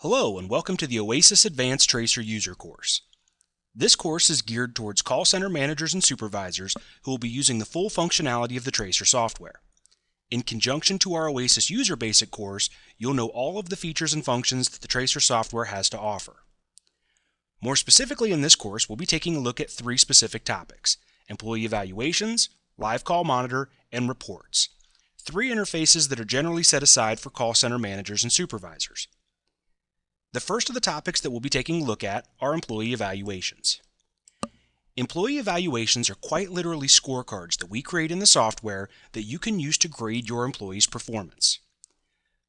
Hello and welcome to the Oaisys Advanced Tracer User course. This course is geared towards call center managers and supervisors who will be using the full functionality of the Tracer software. In conjunction to our Oaisys User Basic course, you'll know all of the features and functions that the Tracer software has to offer. More specifically in this course, we'll be taking a look at three specific topics: employee evaluations, live call monitor, and reports. Three interfaces that are generally set aside for call center managers and supervisors. The first of the topics that we'll be taking a look at are employee evaluations. Employee evaluations are quite literally scorecards that we create in the software that you can use to grade your employees' performance.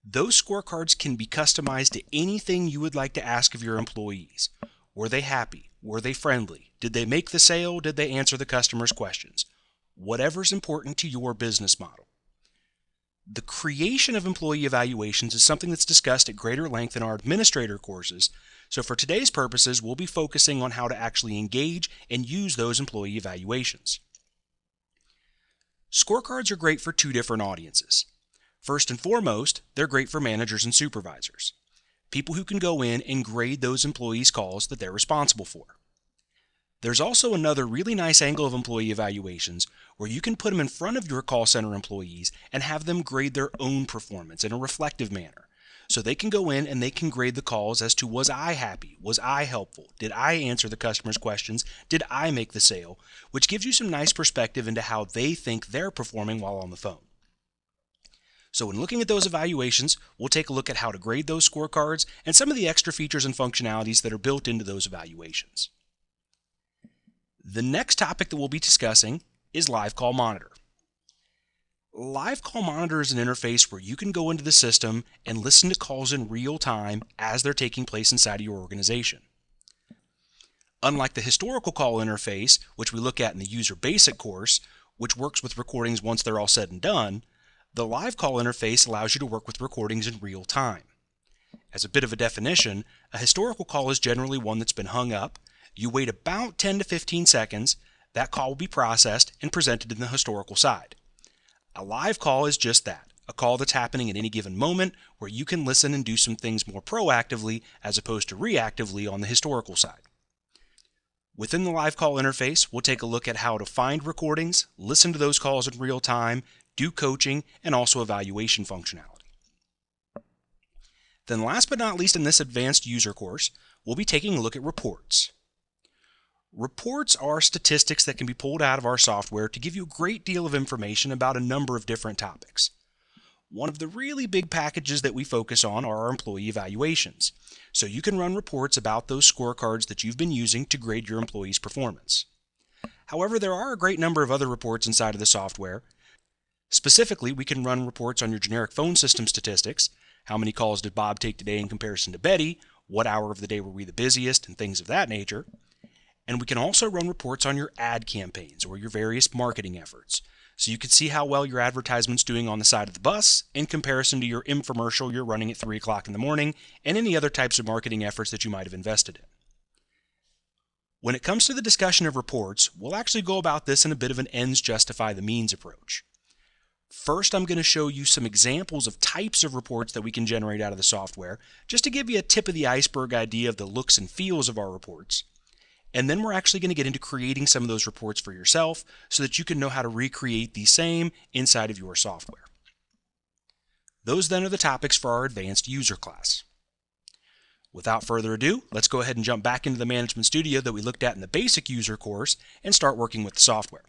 Those scorecards can be customized to anything you would like to ask of your employees. Were they happy? Were they friendly? Did they make the sale? Did they answer the customer's questions? Whatever's important to your business model. The creation of employee evaluations is something that's discussed at greater length in our administrator courses, so for today's purposes, we'll be focusing on how to actually engage and use those employee evaluations. Scorecards are great for two different audiences. First and foremost, they're great for managers and supervisors, people who can go in and grade those employees' calls that they're responsible for. There's also another really nice angle of employee evaluations where you can put them in front of your call center employees and have them grade their own performance in a reflective manner. So they can go in and they can grade the calls as to, was I happy? Was I helpful? Did I answer the customer's questions? Did I make the sale? Which gives you some nice perspective into how they think they're performing while on the phone. So when looking at those evaluations, we'll take a look at how to grade those scorecards and some of the extra features and functionalities that are built into those evaluations. The next topic that we'll be discussing is Live Call Monitor. Live Call Monitor is an interface where you can go into the system and listen to calls in real time as they're taking place inside of your organization. Unlike the historical call interface, which we look at in the User Basic course, which works with recordings once they're all said and done, the Live Call interface allows you to work with recordings in real time. As a bit of a definition, a historical call is generally one that's been hung up. You wait about 10 to 15 seconds, that call will be processed and presented in the historical side. A live call is just that, a call that's happening at any given moment where you can listen and do some things more proactively as opposed to reactively on the historical side. Within the live call interface, we'll take a look at how to find recordings, listen to those calls in real time, do coaching, and also evaluation functionality. Then last but not least in this advanced user course, we'll be taking a look at reports. Reports are statistics that can be pulled out of our software to give you a great deal of information about a number of different topics. One of the really big packages that we focus on are our employee evaluations, so you can run reports about those scorecards that you've been using to grade your employees' performance. However, there are a great number of other reports inside of the software. Specifically, we can run reports on your generic phone system statistics. How many calls did Bob take today in comparison to Betty? What hour of the day were we the busiest? And things of that nature. And we can also run reports on your ad campaigns or your various marketing efforts. So you can see how well your advertisement's doing on the side of the bus in comparison to your infomercial you're running at 3 o'clock in the morning and any other types of marketing efforts that you might have invested in. When it comes to the discussion of reports, we'll actually go about this in a bit of an ends justify the means approach. First, I'm going to show you some examples of types of reports that we can generate out of the software, just to give you a tip of the iceberg idea of the looks and feels of our reports. And then we're actually going to get into creating some of those reports for yourself so that you can know how to recreate the same inside of your software. Those then are the topics for our advanced user class. Without further ado, let's go ahead and jump back into the Management Studio that we looked at in the basic user course and start working with the software.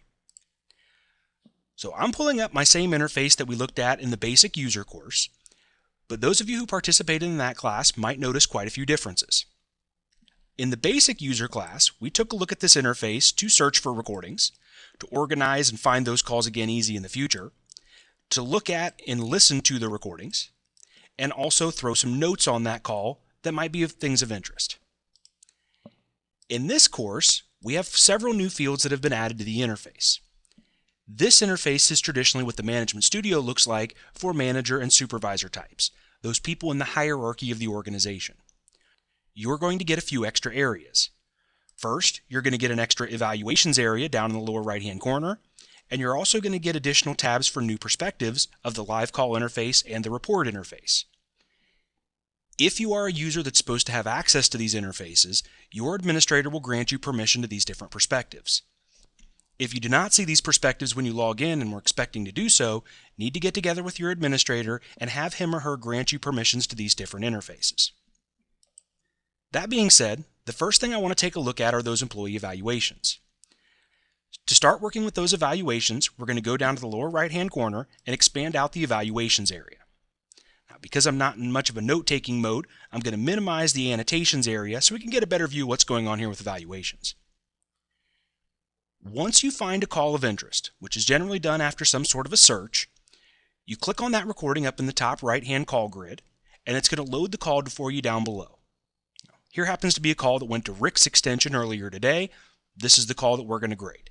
So I'm pulling up my same interface that we looked at in the basic user course, but those of you who participated in that class might notice quite a few differences. In the basic user class, we took a look at this interface to search for recordings, to organize and find those calls again easy in the future, to look at and listen to the recordings, and also throw some notes on that call that might be of things of interest. In this course, we have several new fields that have been added to the interface. This interface is traditionally what the Management Studio looks like for manager and supervisor types, those people in the hierarchy of the organization. You're going to get a few extra areas. First, you're going to get an extra evaluations area down in the lower right-hand corner, and you're also going to get additional tabs for new perspectives of the live call interface and the report interface. If you are a user that's supposed to have access to these interfaces, your administrator will grant you permission to these different perspectives. If you do not see these perspectives when you log in and were expecting to do so, need to get together with your administrator and have him or her grant you permissions to these different interfaces. That being said, the first thing I want to take a look at are those employee evaluations. To start working with those evaluations, we're going to go down to the lower right-hand corner and expand out the evaluations area. Now, because I'm not in much of a note-taking mode, I'm going to minimize the annotations area so we can get a better view of what's going on here with evaluations. Once you find a call of interest, which is generally done after some sort of a search, you click on that recording up in the top right-hand call grid, and it's going to load the call for you down below. Here happens to be a call that went to Rick's extension earlier today. This is the call that we're going to grade.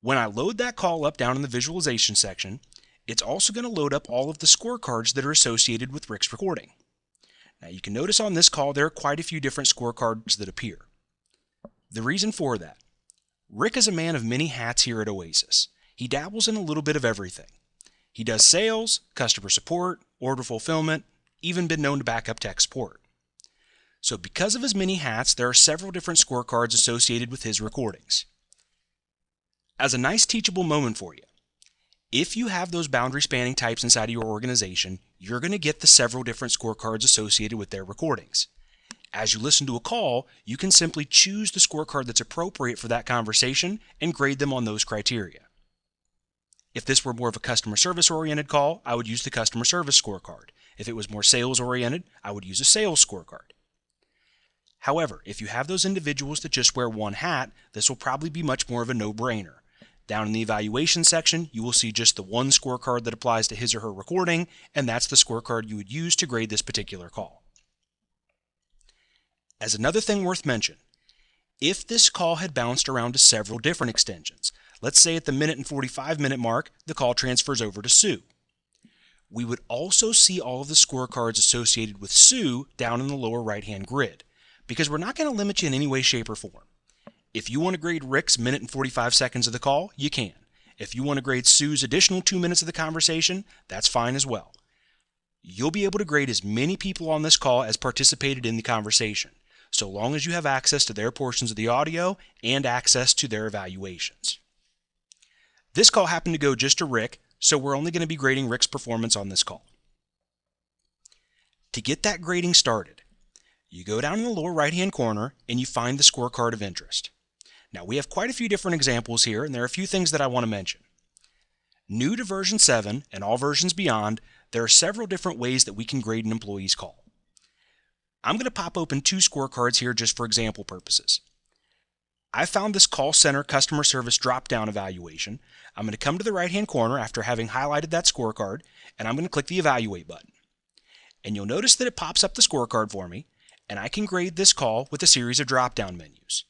When I load that call up down in the visualization section, it's also going to load up all of the scorecards that are associated with Rick's recording. Now you can notice on this call there are quite a few different scorecards that appear. The reason for that: Rick is a man of many hats here at Oaisys. He dabbles in a little bit of everything. He does sales, customer support, order fulfillment, even been known to back up tech support. So because of his many hats, there are several different scorecards associated with his recordings. As a nice teachable moment for you, if you have those boundary spanning types inside of your organization, you're going to get the several different scorecards associated with their recordings. As you listen to a call, you can simply choose the scorecard that's appropriate for that conversation and grade them on those criteria. If this were more of a customer service oriented call, I would use the customer service scorecard. If it was more sales oriented, I would use a sales scorecard. However, if you have those individuals that just wear one hat, this will probably be much more of a no-brainer. Down in the evaluation section, you will see just the one scorecard that applies to his or her recording, and that's the scorecard you would use to grade this particular call. As another thing worth mention, if this call had bounced around to several different extensions, let's say at the minute and 45-minute mark, the call transfers over to Sue. We would also see all of the scorecards associated with Sue down in the lower right-hand grid, because we're not going to limit you in any way, shape, or form. If you want to grade Rick's minute and 45 seconds of the call, you can. If you want to grade Sue's additional 2 minutes of the conversation, that's fine as well. You'll be able to grade as many people on this call as participated in the conversation, so long as you have access to their portions of the audio and access to their evaluations. This call happened to go just to Rick, so we're only going to be grading Rick's performance on this call. To get that grading started, you go down in the lower right-hand corner and you find the scorecard of interest. Now we have quite a few different examples here, and there are a few things that I want to mention. New to version 7 and all versions beyond, there are several different ways that we can grade an employee's call. I'm going to pop open 2 scorecards here just for example purposes. I found this call center customer service drop-down evaluation. I'm going to come to the right-hand corner after having highlighted that scorecard, and I'm going to click the evaluate button. And you'll notice that it pops up the scorecard for me, and I can grade this call with a series of drop-down menus.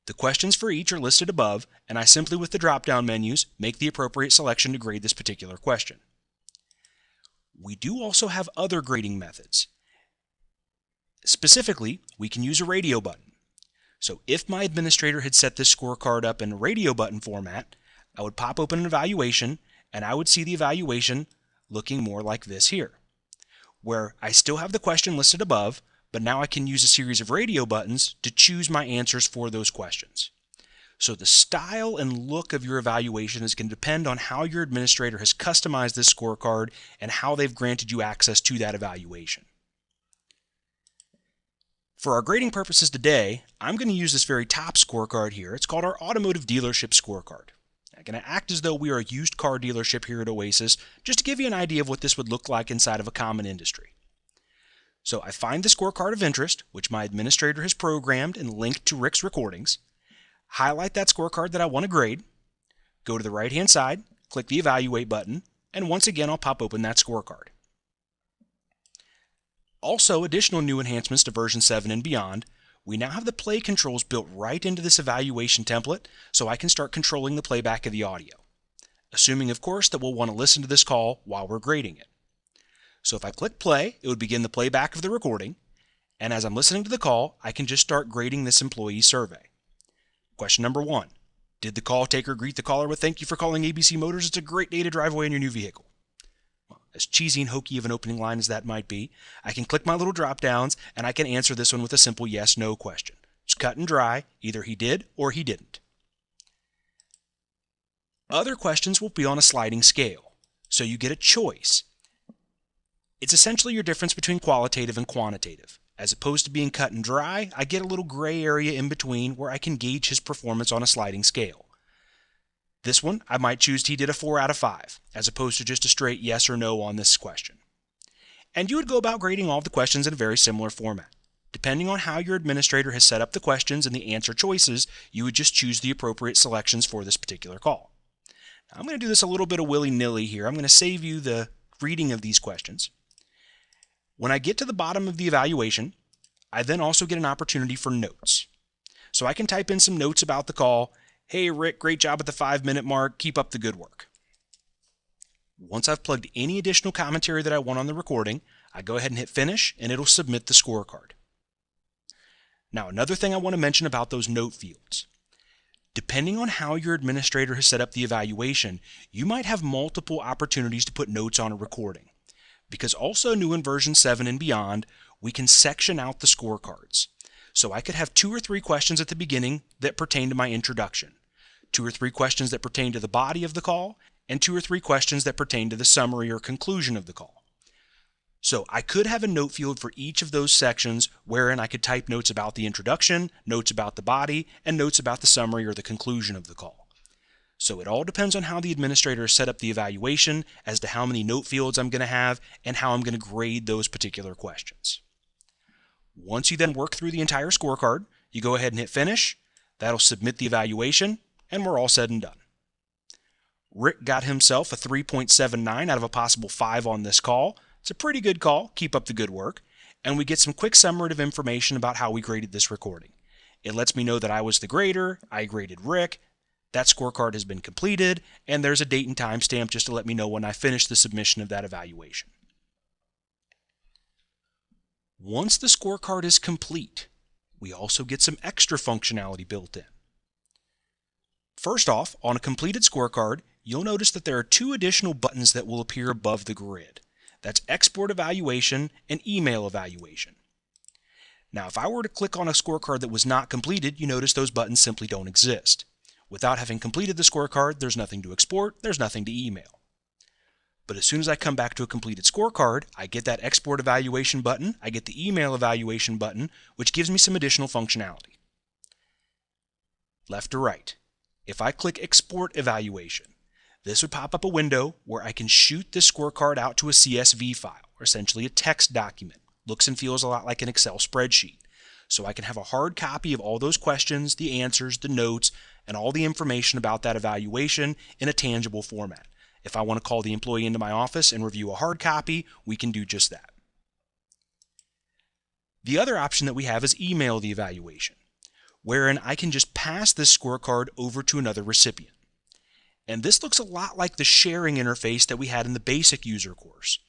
The questions for each are listed above, and I simply, with the drop-down menus, make the appropriate selection to grade this particular question. We do also have other grading methods. Specifically, we can use a radio button. So if my administrator had set this scorecard up in a radio button format, I would pop open an evaluation, and I would see the evaluation looking more like this here, where I still have the question listed above, but now I can use a series of radio buttons to choose my answers for those questions. So the style and look of your evaluation is going to depend on how your administrator has customized this scorecard and how they've granted you access to that evaluation. For our grading purposes today, I'm going to use this very top scorecard here. It's called our Automotive Dealership Scorecard. I'm going to act as though we are a used car dealership here at Oaisys, just to give you an idea of what this would look like inside of a common industry. So I find the scorecard of interest, which my administrator has programmed and linked to Rick's recordings, highlight that scorecard that I want to grade, go to the right-hand side, click the evaluate button, and once again I'll pop open that scorecard. Also, additional new enhancements to version 7 and beyond, we now have the play controls built right into this evaluation template, so I can start controlling the playback of the audio. Assuming, of course, that we'll want to listen to this call while we're grading it. So if I click play, it would begin the playback of the recording, and as I'm listening to the call, I can just start grading this employee survey. Question number 1. Did the call taker greet the caller with "Thank you for calling ABC Motors. It's a great day to drive away in your new vehicle"? Well, as cheesy and hokey of an opening line as that might be, I can click my little drop downs and I can answer this one with a simple yes/no question. It's cut and dry, either he did or he didn't. Other questions will be on a sliding scale, so you get a choice. It's essentially your difference between qualitative and quantitative. As opposed to being cut and dry, I get a little gray area in between where I can gauge his performance on a sliding scale. This one, I might choose he did a 4 out of 5, as opposed to just a straight yes or no on this question. And you would go about grading all of the questions in a very similar format. Depending on how your administrator has set up the questions and the answer choices, you would just choose the appropriate selections for this particular call. Now, I'm going to do this a little bit of willy-nilly here. I'm going to save you the reading of these questions. When I get to the bottom of the evaluation, I then also get an opportunity for notes. So I can type in some notes about the call. Hey Rick, great job at the 5-minute mark. Keep up the good work. Once I've plugged any additional commentary that I want on the recording, I go ahead and hit finish and it'll submit the scorecard. Now, another thing I want to mention about those note fields. Depending on how your administrator has set up the evaluation, you might have multiple opportunities to put notes on a recording. Because also new in version 7 and beyond, we can section out the scorecards. So I could have 2 or 3 questions at the beginning that pertain to my introduction, 2 or 3 questions that pertain to the body of the call, and 2 or 3 questions that pertain to the summary or conclusion of the call. So I could have a note field for each of those sections wherein I could type notes about the introduction, notes about the body, and notes about the summary or the conclusion of the call. So it all depends on how the administrator has set up the evaluation as to how many note fields I'm going to have and how I'm going to grade those particular questions. Once you then work through the entire scorecard, you go ahead and hit finish. That'll submit the evaluation, and we're all said and done. Rick got himself a 3.79 out of a possible 5 on this call. It's a pretty good call. Keep up the good work. And we get some quick summative information about how we graded this recording. It lets me know that I was the grader, I graded Rick, that scorecard has been completed, and there's a date and time stamp just to let me know when I finished the submission of that evaluation. Once the scorecard is complete, we also get some extra functionality built in. First off, on a completed scorecard, you'll notice that there are 2 additional buttons that will appear above the grid. That's Export Evaluation and Email Evaluation. Now, if I were to click on a scorecard that was not completed, you notice those buttons simply don't exist. Without having completed the scorecard, there's nothing to export, there's nothing to email. But as soon as I come back to a completed scorecard, I get that Export Evaluation button, I get the Email Evaluation button, which gives me some additional functionality. Left to right. If I click Export Evaluation, this would pop up a window where I can shoot this scorecard out to a CSV file, or essentially a text document. Looks and feels a lot like an Excel spreadsheet. So I can have a hard copy of all those questions, the answers, the notes, and all the information about that evaluation in a tangible format. If I want to call the employee into my office and review a hard copy, we can do just that. The other option that we have is email the evaluation, wherein I can just pass this scorecard over to another recipient. And this looks a lot like the sharing interface that we had in the basic user course,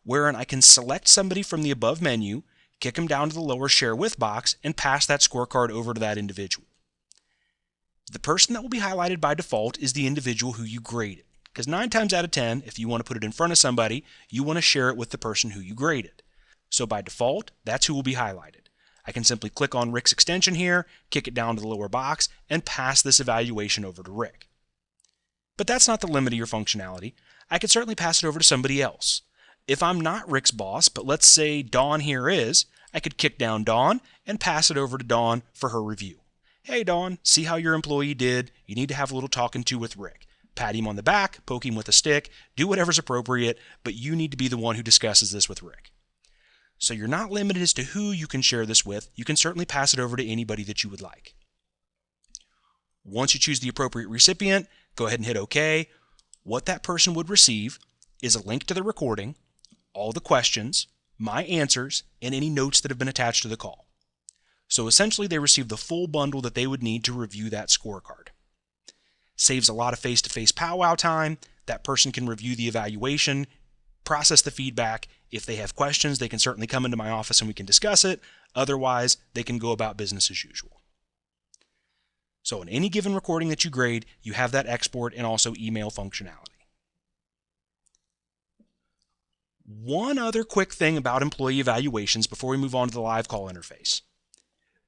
wherein I can select somebody from the above menu, kick them down to the lower Share With box, and pass that scorecard over to that individual. The person that will be highlighted by default is the individual who you graded, because 9 times out of 10, if you want to put it in front of somebody, you want to share it with the person who you graded. So by default, that's who will be highlighted. I can simply click on Rick's extension here, kick it down to the lower box, and pass this evaluation over to Rick. But that's not the limit of your functionality. I could certainly pass it over to somebody else. If I'm not Rick's boss, but let's say Dawn here is, I could kick down Dawn and pass it over to Dawn for her review. Hey Dawn, see how your employee did? You need to have a little talking to with Rick. Pat him on the back, poke him with a stick, do whatever's appropriate, but you need to be the one who discusses this with Rick. So you're not limited as to who you can share this with. You can certainly pass it over to anybody that you would like. Once you choose the appropriate recipient, go ahead and hit OK. What that person would receive is a link to the recording, all the questions, my answers, and any notes that have been attached to the call. So essentially they receive the full bundle that they would need to review that scorecard. Saves a lot of face-to-face powwow time. That person can review the evaluation, process the feedback. If they have questions, they can certainly come into my office and we can discuss it. Otherwise, they can go about business as usual. So in any given recording that you grade, you have that export and also email functionality. One other quick thing about employee evaluations before we move on to the live call interface.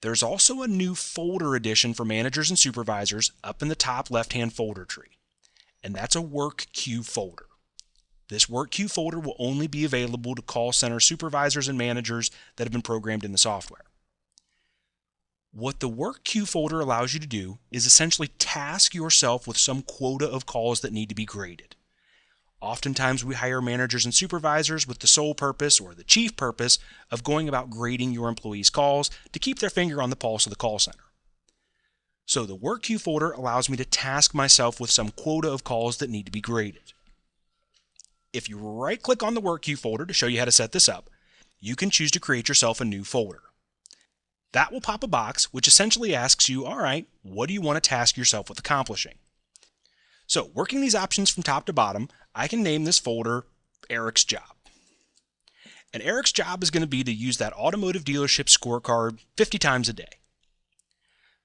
There's also a new folder addition for managers and supervisors up in the top left-hand folder tree, and that's a work queue folder. This work queue folder will only be available to call center supervisors and managers that have been programmed in the software. What the work queue folder allows you to do is essentially task yourself with some quota of calls that need to be graded. Oftentimes we hire managers and supervisors with the sole purpose or the chief purpose of going about grading your employees' calls to keep their finger on the pulse of the call center. So the work queue folder allows me to task myself with some quota of calls that need to be graded. If you right-click on the work queue folder to show you how to set this up, you can choose to create yourself a new folder. That will pop a box which essentially asks you, all right, what do you want to task yourself with accomplishing? So working these options from top to bottom, I can name this folder Eric's Job. And Eric's job is going to be to use that automotive dealership scorecard 50 times a day.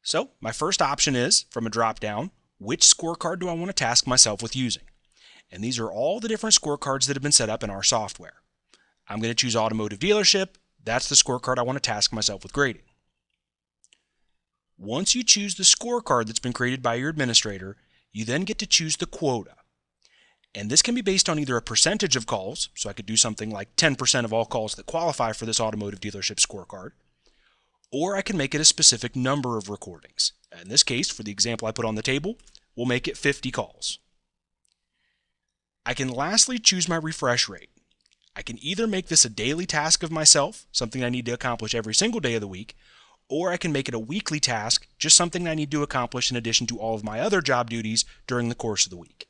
So my first option is, from a drop-down, which scorecard do I want to task myself with using? And these are all the different scorecards that have been set up in our software. I'm going to choose automotive dealership. That's the scorecard I want to task myself with grading. Once you choose the scorecard that's been created by your administrator, you then get to choose the quota. And this can be based on either a percentage of calls, so I could do something like 10% of all calls that qualify for this automotive dealership scorecard, or I can make it a specific number of recordings. In this case, for the example I put on the table, we'll make it 50 calls. I can lastly choose my refresh rate. I can either make this a daily task of myself, something I need to accomplish every single day of the week, or I can make it a weekly task, just something I need to accomplish in addition to all of my other job duties during the course of the week.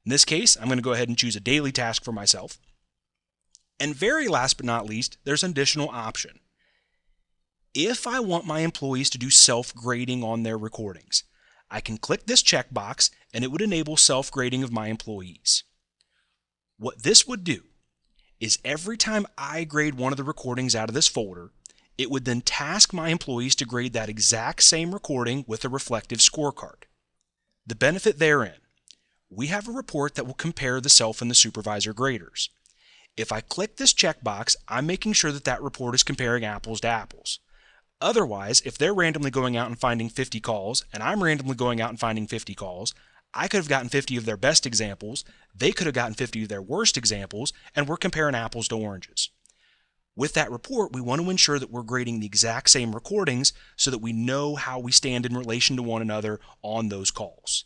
In this case, I'm going to go ahead and choose a daily task for myself. And very last but not least, there's an additional option. If I want my employees to do self-grading on their recordings, I can click this checkbox and it would enable self-grading of my employees. What this would do is every time I grade one of the recordings out of this folder, it would then task my employees to grade that exact same recording with a reflective scorecard. The benefit therein, we have a report that will compare the self and the supervisor graders. If I click this checkbox, I'm making sure that that report is comparing apples to apples. Otherwise, if they're randomly going out and finding 50 calls, and I'm randomly going out and finding 50 calls, I could have gotten 50 of their best examples, they could have gotten 50 of their worst examples, and we're comparing apples to oranges. With that report, we want to ensure that we're grading the exact same recordings so that we know how we stand in relation to one another on those calls.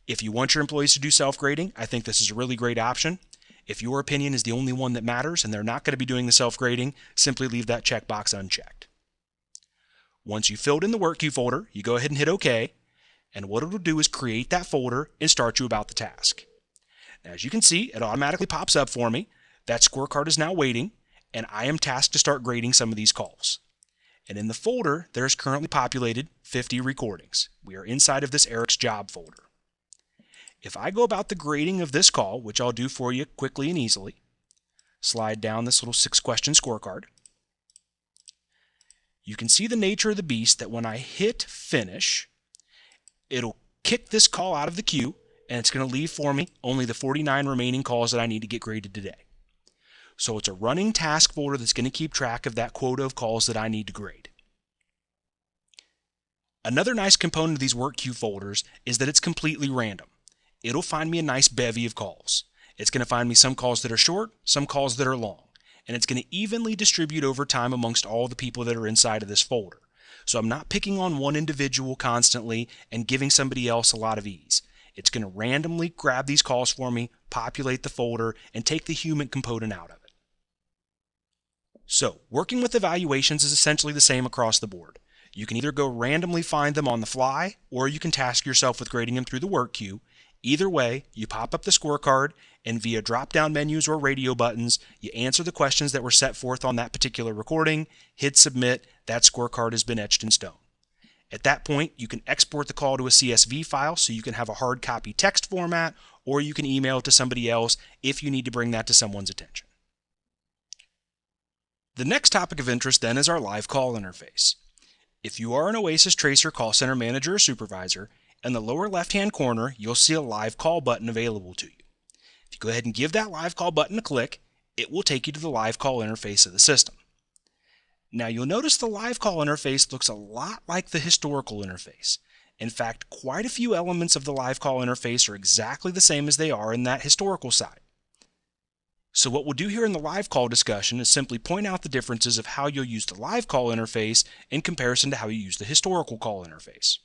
If you want your employees to do self-grading, I think this is a really great option. If your opinion is the only one that matters and they're not going to be doing the self-grading, simply leave that checkbox unchecked. Once you've filled in the work queue folder, you go ahead and hit OK, and what it'll do is create that folder and start you about the task. As you can see, it automatically pops up for me. That scorecard is now waiting, and I am tasked to start grading some of these calls. And in the folder, there is currently populated 50 recordings. We are inside of this Eric's Job folder. If I go about the grading of this call, which I'll do for you quickly and easily, slide down this little 6-question scorecard, you can see the nature of the beast that when I hit finish, it'll kick this call out of the queue, and it's going to leave for me only the 49 remaining calls that I need to get graded today. So it's a running task folder that's going to keep track of that quota of calls that I need to grade. Another nice component of these work queue folders is that it's completely random. It'll find me a nice bevy of calls. It's going to find me some calls that are short, some calls that are long, and it's going to evenly distribute over time amongst all the people that are inside of this folder. So I'm not picking on one individual constantly and giving somebody else a lot of ease. It's going to randomly grab these calls for me, populate the folder, and take the human component out of it. So working with evaluations is essentially the same across the board. You can either go randomly find them on the fly, or you can task yourself with grading them through the work queue. Either way, you pop up the scorecard, and via drop-down menus or radio buttons, you answer the questions that were set forth on that particular recording, hit submit, that scorecard has been etched in stone. At that point, you can export the call to a CSV file so you can have a hard copy text format, or you can email it to somebody else if you need to bring that to someone's attention. The next topic of interest then is our live call interface. If you are an Oaisys Tracer call center manager or supervisor, in the lower left-hand corner, you'll see a live call button available to you. If you go ahead and give that live call button a click, it will take you to the live call interface of the system. Now you'll notice the live call interface looks a lot like the historical interface. In fact, quite a few elements of the live call interface are exactly the same as they are in that historical side. So what we'll do here in the live call discussion is simply point out the differences of how you'll use the live call interface in comparison to how you use the historical call interface.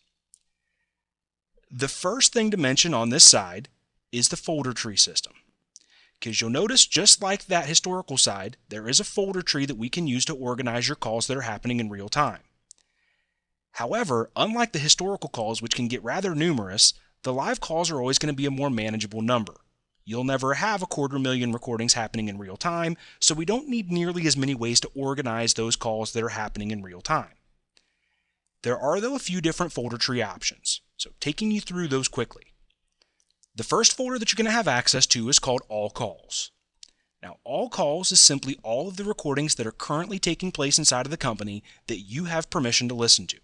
The first thing to mention on this side is the folder tree system. Because you'll notice, just like that historical side, there is a folder tree that we can use to organize your calls that are happening in real time. However, unlike the historical calls, which can get rather numerous, the live calls are always going to be a more manageable number. You'll never have 250,000 recordings happening in real time, so we don't need nearly as many ways to organize those calls that are happening in real time. There are, though, a few different folder tree options, so taking you through those quickly. The first folder that you're going to have access to is called All Calls. Now, All Calls is simply all of the recordings that are currently taking place inside of the company that you have permission to listen to.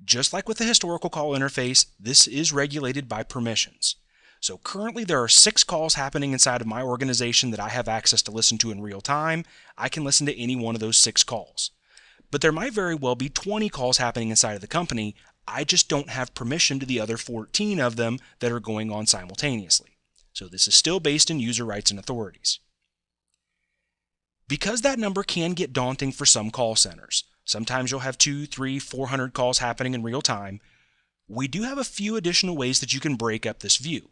Just like with the historical call interface, this is regulated by permissions. So currently there are 6 calls happening inside of my organization that I have access to listen to in real time. I can listen to any one of those 6 calls. But there might very well be 20 calls happening inside of the company. I just don't have permission to the other 14 of them that are going on simultaneously. So this is still based in user rights and authorities. Because that number can get daunting for some call centers, sometimes you'll have 200, 300, 400 calls happening in real time, we do have a few additional ways that you can break up this view.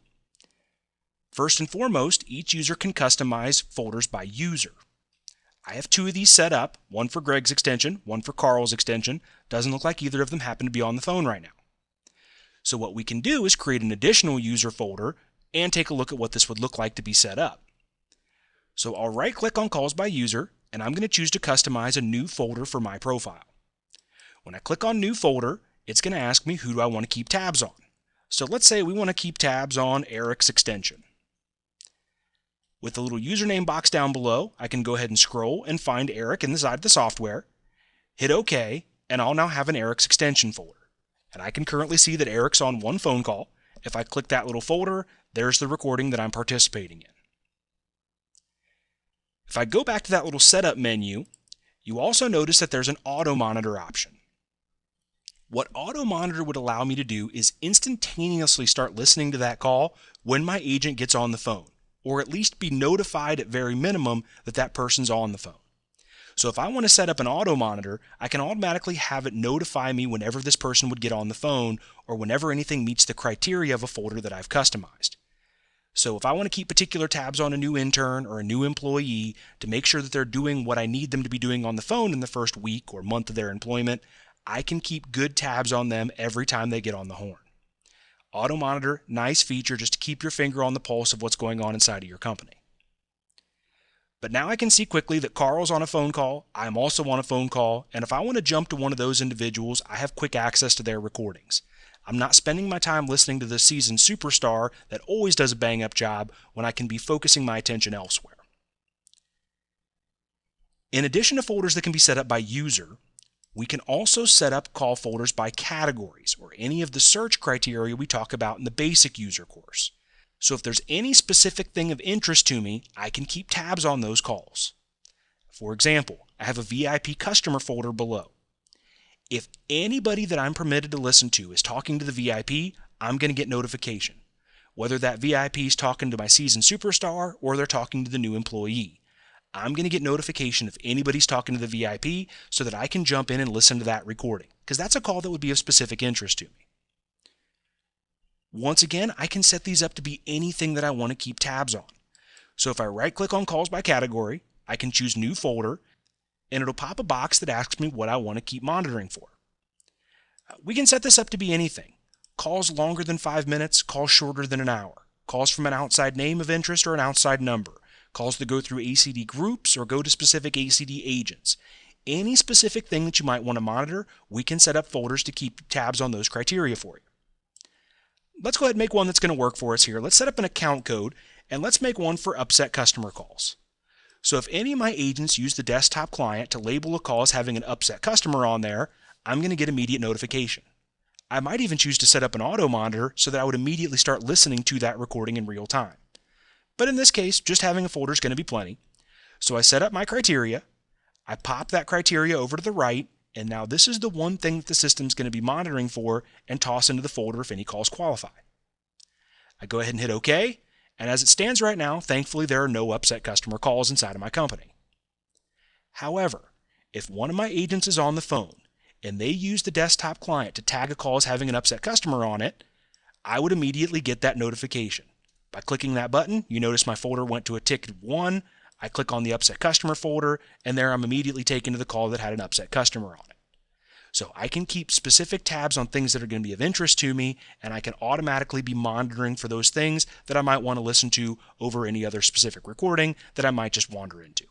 First and foremost, each user can customize folders by user. I have 2 of these set up, one for Greg's extension, one for Carl's extension. Doesn't look like either of them happen to be on the phone right now. So what we can do is create an additional user folder and take a look at what this would look like to be set up. So I'll right-click on Calls by User, and I'm going to choose to customize a new folder for my profile. When I click on New Folder, it's going to ask me who do I want to keep tabs on. So let's say we want to keep tabs on Eric's extension. With the little username box down below, I can go ahead and scroll and find Eric inside of the software, hit OK, and I'll now have an Eric's extension folder. And I can currently see that Eric's on one phone call. If I click that little folder, there's the recording that I'm participating in. If I go back to that little setup menu, you also notice that there's an auto monitor option. What auto monitor would allow me to do is instantaneously start listening to that call when my agent gets on the phone, or at least be notified at very minimum that that person's on the phone. So if I want to set up an auto monitor, I can automatically have it notify me whenever this person would get on the phone or whenever anything meets the criteria of a folder that I've customized. So if I want to keep particular tabs on a new intern or a new employee to make sure that they're doing what I need them to be doing on the phone in the first week or month of their employment, I can keep good tabs on them every time they get on the horn. Auto monitor, nice feature just to keep your finger on the pulse of what's going on inside of your company. But now I can see quickly that Carl's on a phone call, I'm also on a phone call, and if I want to jump to one of those individuals, I have quick access to their recordings. I'm not spending my time listening to the seasoned superstar that always does a bang-up job when I can be focusing my attention elsewhere. In addition to folders that can be set up by user, we can also set up call folders by categories or any of the search criteria we talk about in the basic user course. So if there's any specific thing of interest to me, I can keep tabs on those calls. For example, I have a VIP customer folder below. If anybody that I'm permitted to listen to is talking to the VIP, I'm going to get notification. Whether that VIP is talking to my seasoned superstar or they're talking to the new employee. I'm going to get notification if anybody's talking to the VIP so that I can jump in and listen to that recording, because that's a call that would be of specific interest to me. Once again, I can set these up to be anything that I want to keep tabs on. So if I right-click on Calls by Category, I can choose New Folder, and it'll pop a box that asks me what I want to keep monitoring for. We can set this up to be anything. Calls longer than 5 minutes, calls shorter than an hour, calls from an outside name of interest or an outside number, calls that go through ACD groups or go to specific ACD agents. Any specific thing that you might want to monitor, we can set up folders to keep tabs on those criteria for you. Let's go ahead and make one that's going to work for us here. Let's set up an account code, and let's make one for upset customer calls. So if any of my agents use the desktop client to label a call as having an upset customer on there, I'm going to get immediate notification. I might even choose to set up an auto monitor so that I would immediately start listening to that recording in real time. But in this case, just having a folder is going to be plenty. So I set up my criteria, I pop that criteria over to the right, and now this is the one thing that the system's going to be monitoring for and toss into the folder if any calls qualify. I go ahead and hit OK, and as it stands right now, thankfully there are no upset customer calls inside of my company. However, if one of my agents is on the phone and they use the desktop client to tag a call as having an upset customer on it, I would immediately get that notification. By clicking that button, you notice my folder went to a ticket 1. I click on the upset customer folder, and there I'm immediately taken to the call that had an upset customer on it. So I can keep specific tabs on things that are going to be of interest to me, and I can automatically be monitoring for those things that I might want to listen to over any other specific recording that I might just wander into.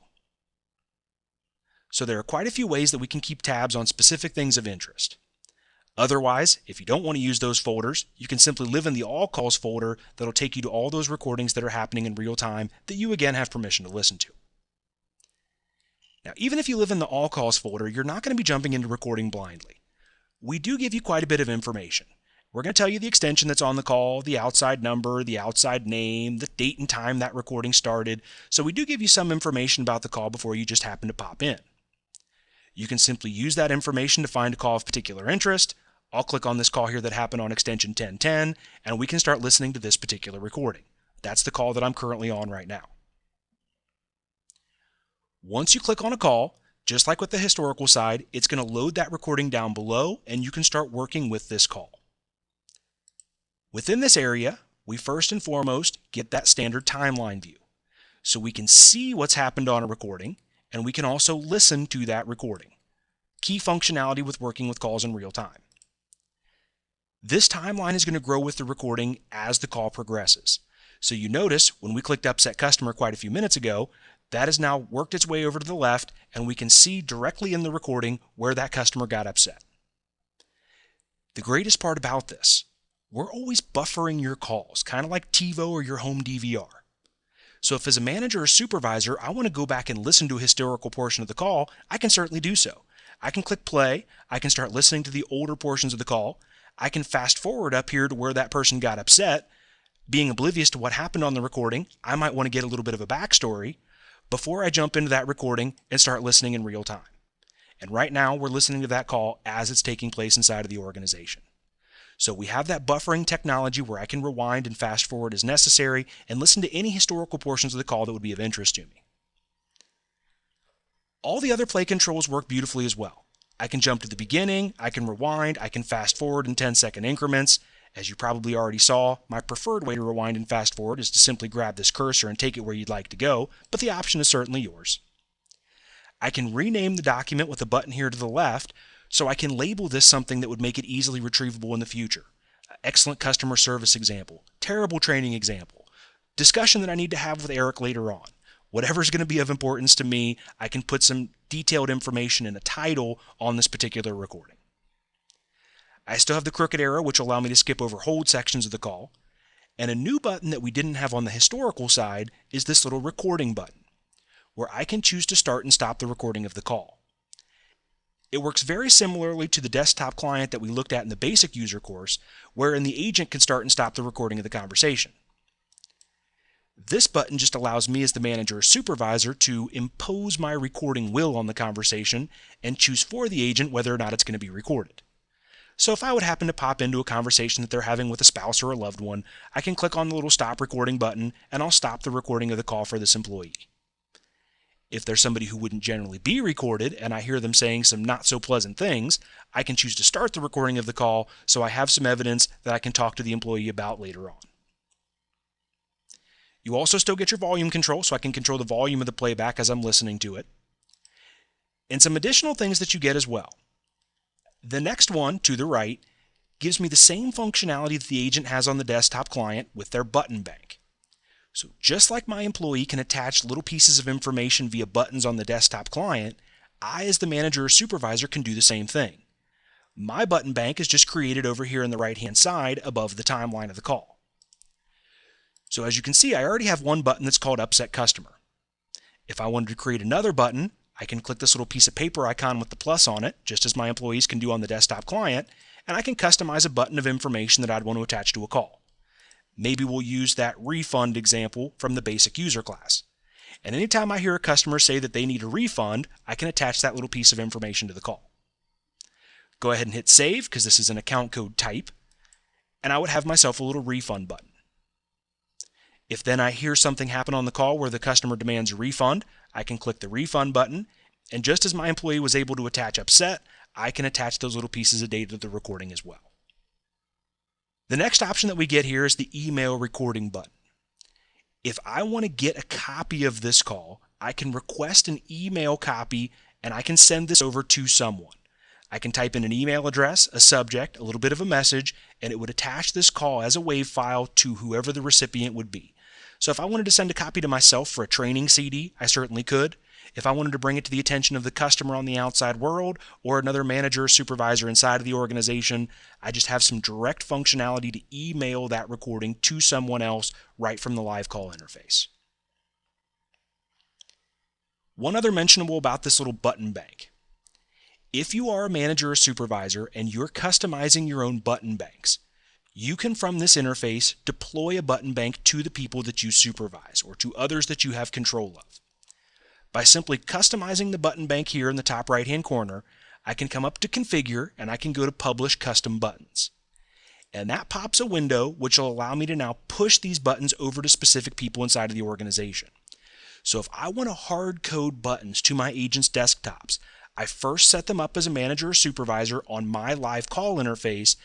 So there are quite a few ways that we can keep tabs on specific things of interest. Otherwise, if you don't want to use those folders, you can simply live in the All Calls folder that'll take you to all those recordings that are happening in real time that you again have permission to listen to. Now, even if you live in the All Calls folder, you're not going to be jumping into recording blindly. We do give you quite a bit of information. We're going to tell you the extension that's on the call, the outside number, the outside name, the date and time that recording started. So we do give you some information about the call before you just happen to pop in. You can simply use that information to find a call of particular interest. I'll click on this call here that happened on extension 1010, and we can start listening to this particular recording. That's the call that I'm currently on right now. Once you click on a call, just like with the historical side, it's going to load that recording down below, and you can start working with this call. Within this area, we first and foremost get that standard timeline view. So we can see what's happened on a recording, and we can also listen to that recording. Key functionality with working with calls in real time. This timeline is going to grow with the recording as the call progresses. So you notice when we clicked Upset Customer quite a few minutes ago, that has now worked its way over to the left, and we can see directly in the recording where that customer got upset. The greatest part about this, we're always buffering your calls, kind of like TiVo or your home DVR. So if as a manager or supervisor, I want to go back and listen to a historical portion of the call, I can certainly do so. I can click play, I can start listening to the older portions of the call, I can fast forward up here to where that person got upset. Being oblivious to what happened on the recording, I might want to get a little bit of a backstory before I jump into that recording and start listening in real time. And right now, we're listening to that call as it's taking place inside of the organization. So we have that buffering technology where I can rewind and fast forward as necessary and listen to any historical portions of the call that would be of interest to me. All the other play controls work beautifully as well. I can jump to the beginning, I can rewind, I can fast forward in 10-second increments. As you probably already saw, my preferred way to rewind and fast forward is to simply grab this cursor and take it where you'd like to go, but the option is certainly yours. I can rename the document with a button here to the left, so I can label this something that would make it easily retrievable in the future. Excellent customer service example, terrible training example, discussion that I need to have with Eric later on. Whatever's going to be of importance to me, I can put some detailed information in a title on this particular recording. I still have the crooked arrow, which will allow me to skip over hold sections of the call. And a new button that we didn't have on the historical side is this little recording button, where I can choose to start and stop the recording of the call. It works very similarly to the desktop client that we looked at in the basic user course, wherein the agent can start and stop the recording of the conversation. This button just allows me as the manager or supervisor to impose my recording will on the conversation and choose for the agent whether or not it's going to be recorded. So if I would happen to pop into a conversation that they're having with a spouse or a loved one, I can click on the little stop recording button and I'll stop the recording of the call for this employee. If there's somebody who wouldn't generally be recorded and I hear them saying some not so pleasant things, I can choose to start the recording of the call so I have some evidence that I can talk to the employee about later on. You also still get your volume control, so I can control the volume of the playback as I'm listening to it. And some additional things that you get as well. The next one, to the right, gives me the same functionality that the agent has on the desktop client with their button bank. So just like my employee can attach little pieces of information via buttons on the desktop client, I as the manager or supervisor can do the same thing. My button bank is just created over here on the right-hand side above the timeline of the call. So as you can see, I already have one button that's called Upset Customer. If I wanted to create another button, I can click this little piece of paper icon with the plus on it, just as my employees can do on the desktop client, and I can customize a button of information that I'd want to attach to a call. Maybe we'll use that refund example from the basic user class. And anytime I hear a customer say that they need a refund, I can attach that little piece of information to the call. Go ahead and hit save because this is an account code type, and I would have myself a little refund button. If then I hear something happen on the call where the customer demands a refund, I can click the refund button, and just as my employee was able to attach upset, I can attach those little pieces of data to the recording as well. The next option that we get here is the email recording button. If I want to get a copy of this call, I can request an email copy and I can send this over to someone. I can type in an email address, a subject, a little bit of a message, and it would attach this call as a WAV file to whoever the recipient would be. So if I wanted to send a copy to myself for a training CD, I certainly could. If I wanted to bring it to the attention of the customer on the outside world or another manager or supervisor inside of the organization, I just have some direct functionality to email that recording to someone else right from the live call interface. One other mentionable about this little button bank. If you are a manager or supervisor and you're customizing your own button banks, you can from this interface deploy a button bank to the people that you supervise or to others that you have control of. By simply customizing the button bank here in the top right hand corner, I can come up to configure and I can go to publish custom buttons. And that pops a window which will allow me to now push these buttons over to specific people inside of the organization. So if I want to hard code buttons to my agents' desktops, I first set them up as a manager or supervisor on my live call interface,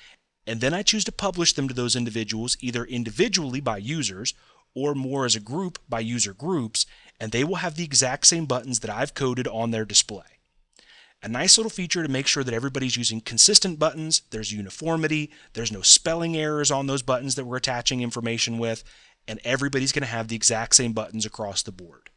and then I choose to publish them to those individuals either individually by users or more as a group by user groups, and they will have the exact same buttons that I've coded on their display. A nice little feature to make sure that everybody's using consistent buttons, there's uniformity, there's no spelling errors on those buttons that we're attaching information with, and everybody's going to have the exact same buttons across the board.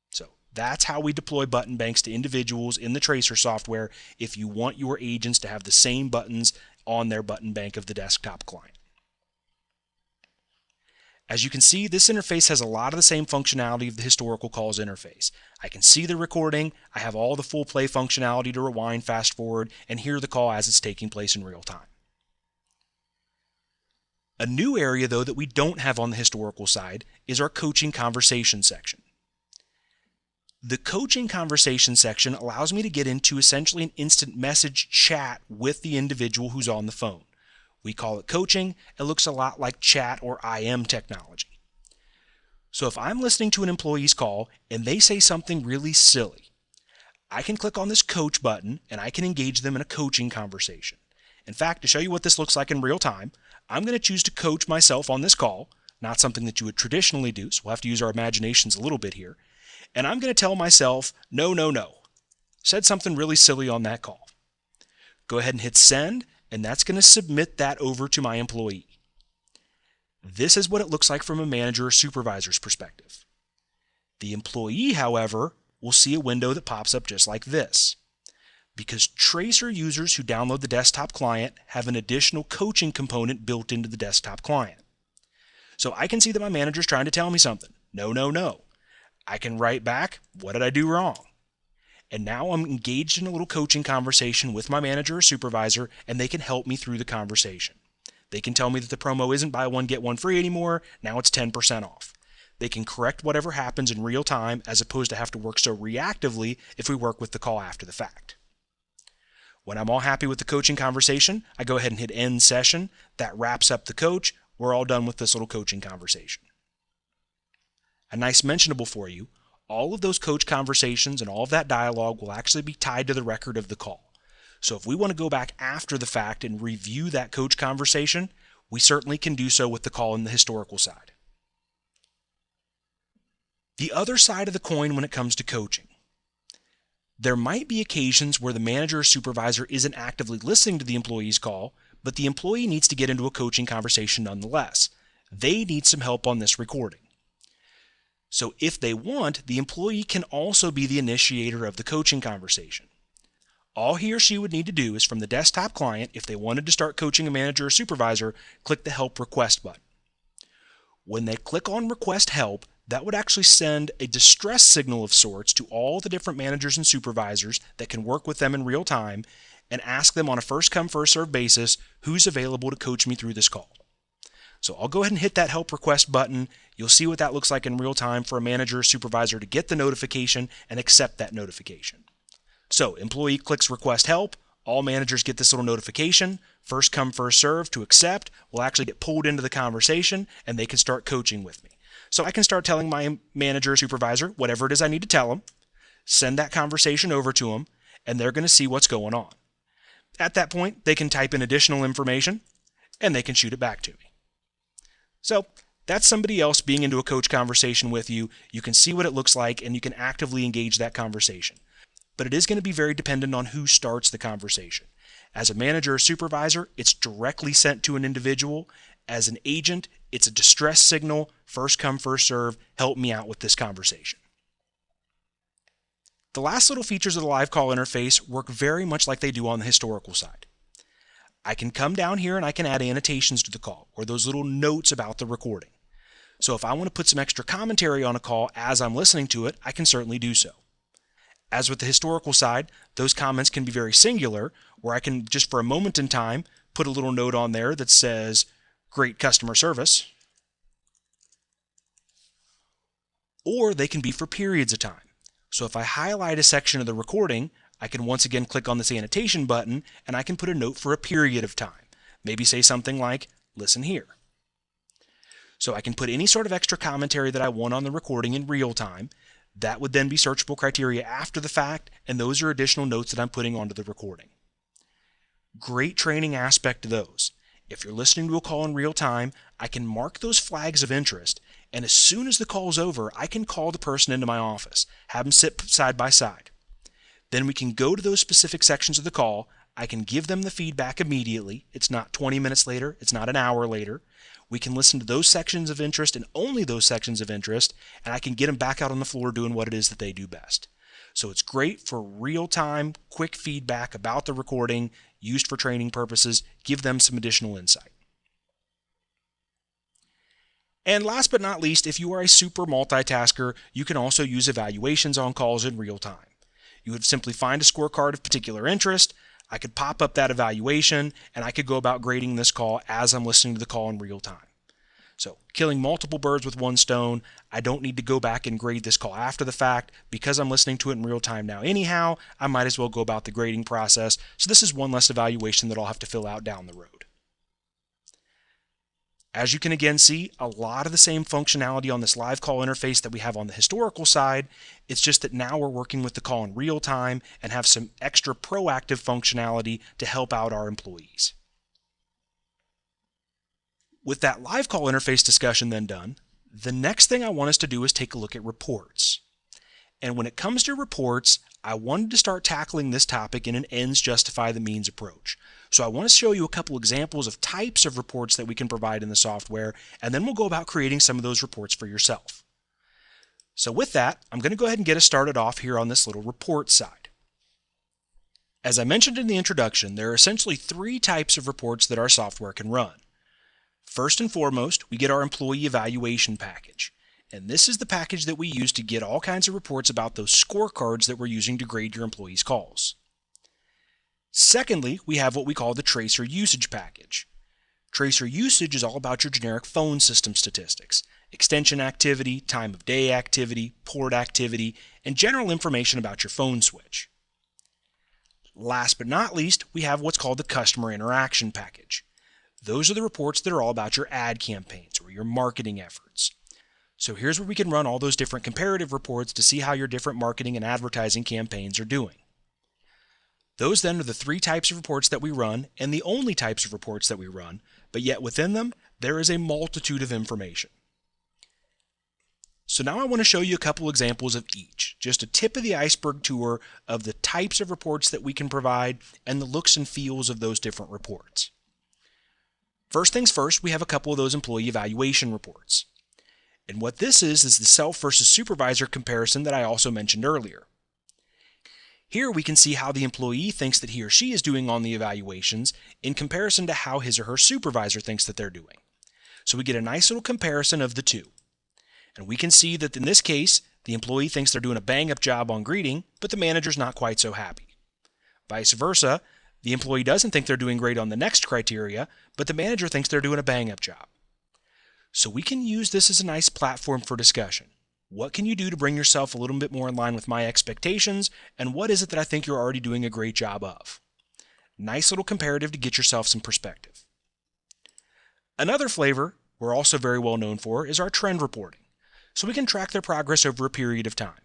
So that's how we deploy button banks to individuals in the Tracer software if you want your agents to have the same buttons on their button bank of the desktop client. As you can see, this interface has a lot of the same functionality of the historical calls interface. I can see the recording, I have all the full play functionality to rewind, fast forward, and hear the call as it's taking place in real time. A new area, though, that we don't have on the historical side is our coaching conversation section. The coaching conversation section allows me to get into essentially an instant message chat with the individual who's on the phone. We call it coaching. It looks a lot like chat or IM technology. So if I'm listening to an employee's call and they say something really silly, I can click on this coach button and I can engage them in a coaching conversation. In fact, to show you what this looks like in real time, I'm going to choose to coach myself on this call, not something that you would traditionally do, so we'll have to use our imaginations a little bit here. And I'm going to tell myself, no, no, no. Said something really silly on that call. Go ahead and hit send, and that's going to submit that over to my employee. This is what it looks like from a manager or supervisor's perspective. The employee, however, will see a window that pops up just like this. Because Tracer users who download the desktop client have an additional coaching component built into the desktop client. So I can see that my manager's trying to tell me something. No, no, no. I can write back, what did I do wrong? And now I'm engaged in a little coaching conversation with my manager or supervisor, and they can help me through the conversation. They can tell me that the promo isn't buy one, get one free anymore. Now it's 10% off. They can correct whatever happens in real time as opposed to have to work so reactively if we work with the call after the fact. When I'm all happy with the coaching conversation, I go ahead and hit end session. That wraps up the coach. We're all done with this little coaching conversation. A nice mentionable for you, all of those coach conversations and all of that dialogue will actually be tied to the record of the call. So if we want to go back after the fact and review that coach conversation, we certainly can do so with the call in the historical side. The other side of the coin when it comes to coaching. There might be occasions where the manager or supervisor isn't actively listening to the employee's call, but the employee needs to get into a coaching conversation nonetheless. They need some help on this recording. So if they want, the employee can also be the initiator of the coaching conversation. All he or she would need to do is from the desktop client, if they wanted to start coaching a manager or supervisor, click the Help Request button. When they click on Request Help, that would actually send a distress signal of sorts to all the different managers and supervisors that can work with them in real time and ask them on a first-come, first-served basis who's available to coach me through this call. So I'll go ahead and hit that help request button. You'll see what that looks like in real time for a manager or supervisor to get the notification and accept that notification. So employee clicks request help. All managers get this little notification. First come, first serve to accept. Will actually get pulled into the conversation and they can start coaching with me. So I can start telling my manager or supervisor whatever it is I need to tell them, send that conversation over to them, and they're going to see what's going on. At that point, they can type in additional information and they can shoot it back to me. So that's somebody else being into a coach conversation with you. You can see what it looks like and you can actively engage that conversation. But it is going to be very dependent on who starts the conversation. As a manager or supervisor, it's directly sent to an individual. As an agent, it's a distress signal, first come, first serve, help me out with this conversation. The last little features of the live call interface work very much like they do on the historical side. I can come down here and I can add annotations to the call, or those little notes about the recording. So if I want to put some extra commentary on a call as I'm listening to it, I can certainly do so. As with the historical side, those comments can be very singular, where I can just for a moment in time put a little note on there that says, great customer service. Or they can be for periods of time. So if I highlight a section of the recording, I can once again click on this annotation button and I can put a note for a period of time. Maybe say something like, listen here. So I can put any sort of extra commentary that I want on the recording in real time. That would then be searchable criteria after the fact, and those are additional notes that I'm putting onto the recording. Great training aspect to those. If you're listening to a call in real time, I can mark those flags of interest, and as soon as the call is over, I can call the person into my office, have them sit side by side. Then we can go to those specific sections of the call. I can give them the feedback immediately. It's not 20 minutes later. It's not an hour later. We can listen to those sections of interest and only those sections of interest, and I can get them back out on the floor doing what it is that they do best. So it's great for real-time, quick feedback about the recording, used for training purposes, give them some additional insight. And last but not least, if you are a super multitasker, you can also use evaluations on calls in real time. You would simply find a scorecard of particular interest. I could pop up that evaluation and I could go about grading this call as I'm listening to the call in real time. So killing multiple birds with one stone. I don't need to go back and grade this call after the fact because I'm listening to it in real time now anyhow. I might as well go about the grading process. So this is one less evaluation that I'll have to fill out down the road. As you can again see, a lot of the same functionality on this live call interface that we have on the historical side. It's just that now we're working with the call in real time and have some extra proactive functionality to help out our employees. With that live call interface discussion then done, the next thing I want us to do is take a look at reports. And when it comes to reports, I wanted to start tackling this topic in an ends justify the means approach. So I want to show you a couple examples of types of reports that we can provide in the software, and then we'll go about creating some of those reports for yourself. So with that, I'm going to go ahead and get us started off here on this little report side. As I mentioned in the introduction, there are essentially three types of reports that our software can run. First and foremost, we get our employee evaluation package. And this is the package that we use to get all kinds of reports about those scorecards that we're using to grade your employees' calls. Secondly, we have what we call the tracer usage package. Tracer usage is all about your generic phone system statistics, extension activity, time of day activity, port activity, and general information about your phone switch. Last but not least, we have what's called the customer interaction package. Those are the reports that are all about your ad campaigns or your marketing efforts. So here's where we can run all those different comparative reports to see how your different marketing and advertising campaigns are doing. Those then are the three types of reports that we run and the only types of reports that we run, but yet within them, there is a multitude of information. So now I want to show you a couple examples of each, just a tip of the iceberg tour of the types of reports that we can provide and the looks and feels of those different reports. First things first, we have a couple of those employee evaluation reports. And what this is the self versus supervisor comparison that I also mentioned earlier. Here we can see how the employee thinks that he or she is doing on the evaluations in comparison to how his or her supervisor thinks that they're doing. So we get a nice little comparison of the two. And we can see that in this case, the employee thinks they're doing a bang-up job on greeting, but the manager's not quite so happy. Vice versa, the employee doesn't think they're doing great on the next criteria, but the manager thinks they're doing a bang-up job. So we can use this as a nice platform for discussion. What can you do to bring yourself a little bit more in line with my expectations, and what is it that I think you're already doing a great job of? Nice little comparative to get yourself some perspective. Another flavor we're also very well known for is our trend reporting, so we can track their progress over a period of time.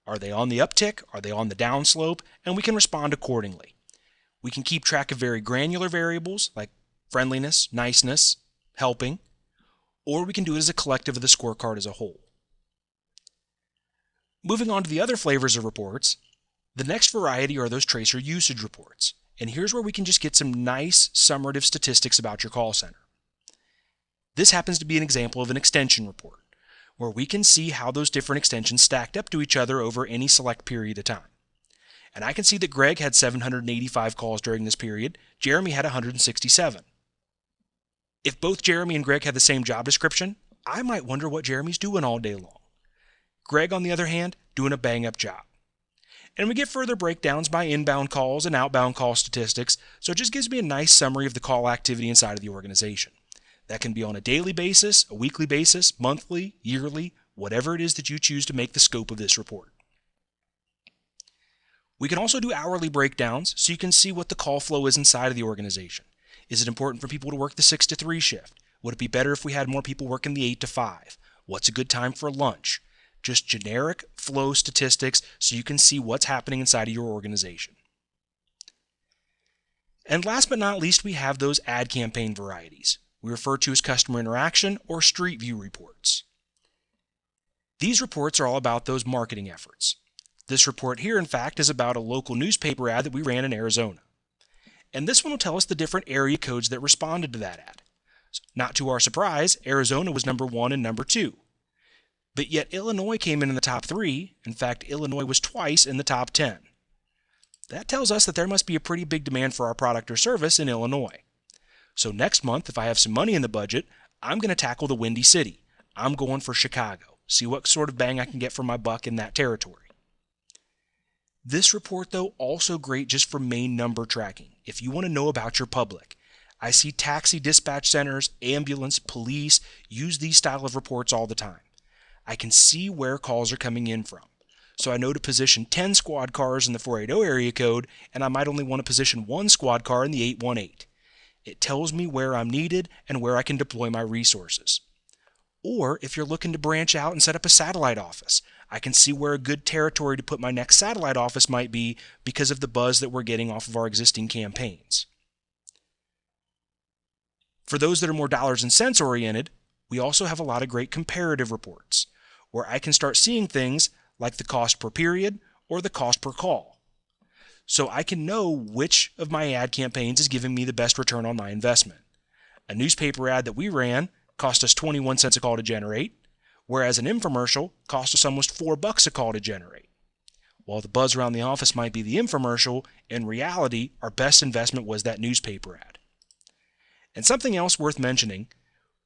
Are they on the uptick? Are they on the downslope? And we can respond accordingly. We can keep track of very granular variables like friendliness, niceness, helping, or we can do it as a collective of the scorecard as a whole. Moving on to the other flavors of reports, the next variety are those tracer usage reports. And here's where we can just get some nice summative statistics about your call center. This happens to be an example of an extension report, where we can see how those different extensions stacked up to each other over any select period of time. And I can see that Greg had 785 calls during this period, Jeremy had 167. If both Jeremy and Greg had the same job description, I might wonder what Jeremy's doing all day long. Greg, on the other hand, doing a bang-up job. And we get further breakdowns by inbound calls and outbound call statistics, so it just gives me a nice summary of the call activity inside of the organization. That can be on a daily basis, a weekly basis, monthly, yearly, whatever it is that you choose to make the scope of this report. We can also do hourly breakdowns so you can see what the call flow is inside of the organization. Is it important for people to work the 6 to 3 shift? Would it be better if we had more people working the 8 to 5? What's a good time for lunch? Just generic flow statistics so you can see what's happening inside of your organization. And last but not least, we have those ad campaign varieties we refer to as customer interaction or street view reports. These reports are all about those marketing efforts. This report here, in fact, is about a local newspaper ad that we ran in Arizona. And this one will tell us the different area codes that responded to that ad. Not to our surprise, Arizona was number 1 and number 2. But yet Illinois came in the top 3. In fact, Illinois was twice in the top 10. That tells us that there must be a pretty big demand for our product or service in Illinois. So next month, if I have some money in the budget, I'm going to tackle the Windy City. I'm going for Chicago. See what sort of bang I can get for my buck in that territory. This report, though, also great just for main number tracking. If you want to know about your public, I see taxi dispatch centers, ambulance, police use these style of reports all the time. I can see where calls are coming in from. So I know to position 10 squad cars in the 480 area code, and I might only want to position 1 squad car in the 818. It tells me where I'm needed and where I can deploy my resources. Or if you're looking to branch out and set up a satellite office, I can see where a good territory to put my next satellite office might be because of the buzz that we're getting off of our existing campaigns. For those that are more dollars and cents oriented, we also have a lot of great comparative reports, where I can start seeing things like the cost per period or the cost per call. So I can know which of my ad campaigns is giving me the best return on my investment. A newspaper ad that we ran cost us 21 cents a call to generate, whereas an infomercial cost us almost $4 a call to generate. While the buzz around the office might be the infomercial, in reality, our best investment was that newspaper ad. And something else worth mentioning,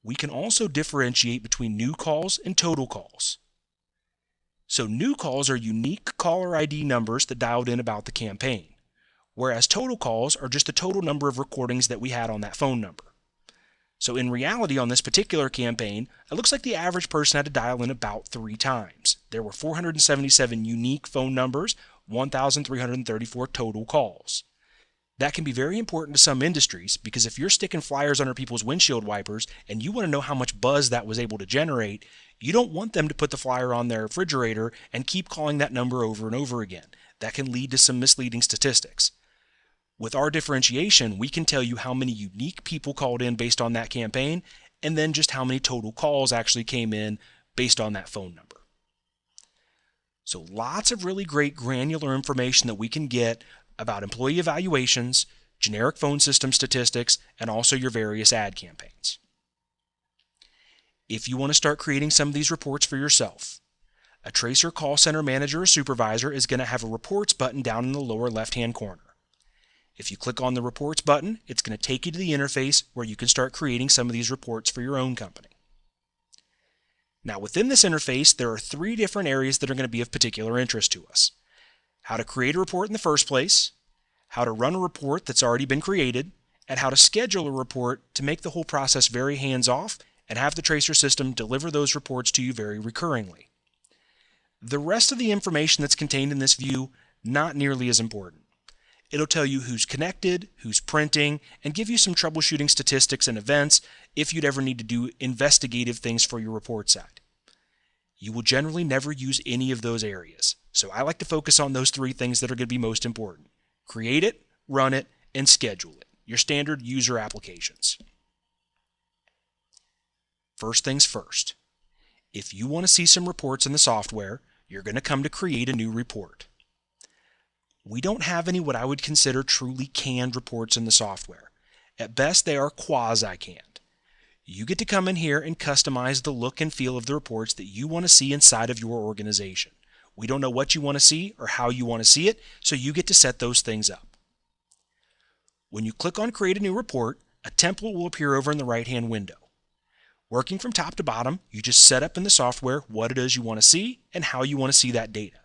we can also differentiate between new calls and total calls. So new calls are unique caller ID numbers that dialed in about the campaign, whereas total calls are just the total number of recordings that we had on that phone number. So in reality, on this particular campaign, it looks like the average person had to dial in about 3 times. There were 477 unique phone numbers, 1,334 total calls. That can be very important to some industries because if you're sticking flyers under people's windshield wipers and you want to know how much buzz that was able to generate, you don't want them to put the flyer on their refrigerator and keep calling that number over and over again. That can lead to some misleading statistics. With our differentiation, we can tell you how many unique people called in based on that campaign and then just how many total calls actually came in based on that phone number. So lots of really great granular information that we can get about employee evaluations, generic phone system statistics, and also your various ad campaigns. If you want to start creating some of these reports for yourself, a Tracer call center manager or supervisor is going to have a reports button down in the lower left-hand corner. If you click on the reports button, it's going to take you to the interface where you can start creating some of these reports for your own company. Now within this interface, there are 3 different areas that are going to be of particular interest to us. How to create a report in the first place, how to run a report that's already been created, and how to schedule a report to make the whole process very hands-off and have the tracer system deliver those reports to you very recurringly. The rest of the information that's contained in this view, not nearly as important. It'll tell you who's connected, who's printing, and give you some troubleshooting statistics and events if you'd ever need to do investigative things for your report side. You will generally never use any of those areas, so I like to focus on those three things that are going to be most important. Create it, run it, and schedule it. Your standard user applications. First things first. If you want to see some reports in the software, you're going to come to create a new report. We don't have any what I would consider truly canned reports in the software. At best, they are quasi-canned. You get to come in here and customize the look and feel of the reports that you want to see inside of your organization. We don't know what you want to see or how you want to see it, so you get to set those things up. When you click on Create a New Report, a template will appear over in the right-hand window. Working from top to bottom, you just set up in the software what it is you want to see and how you want to see that data.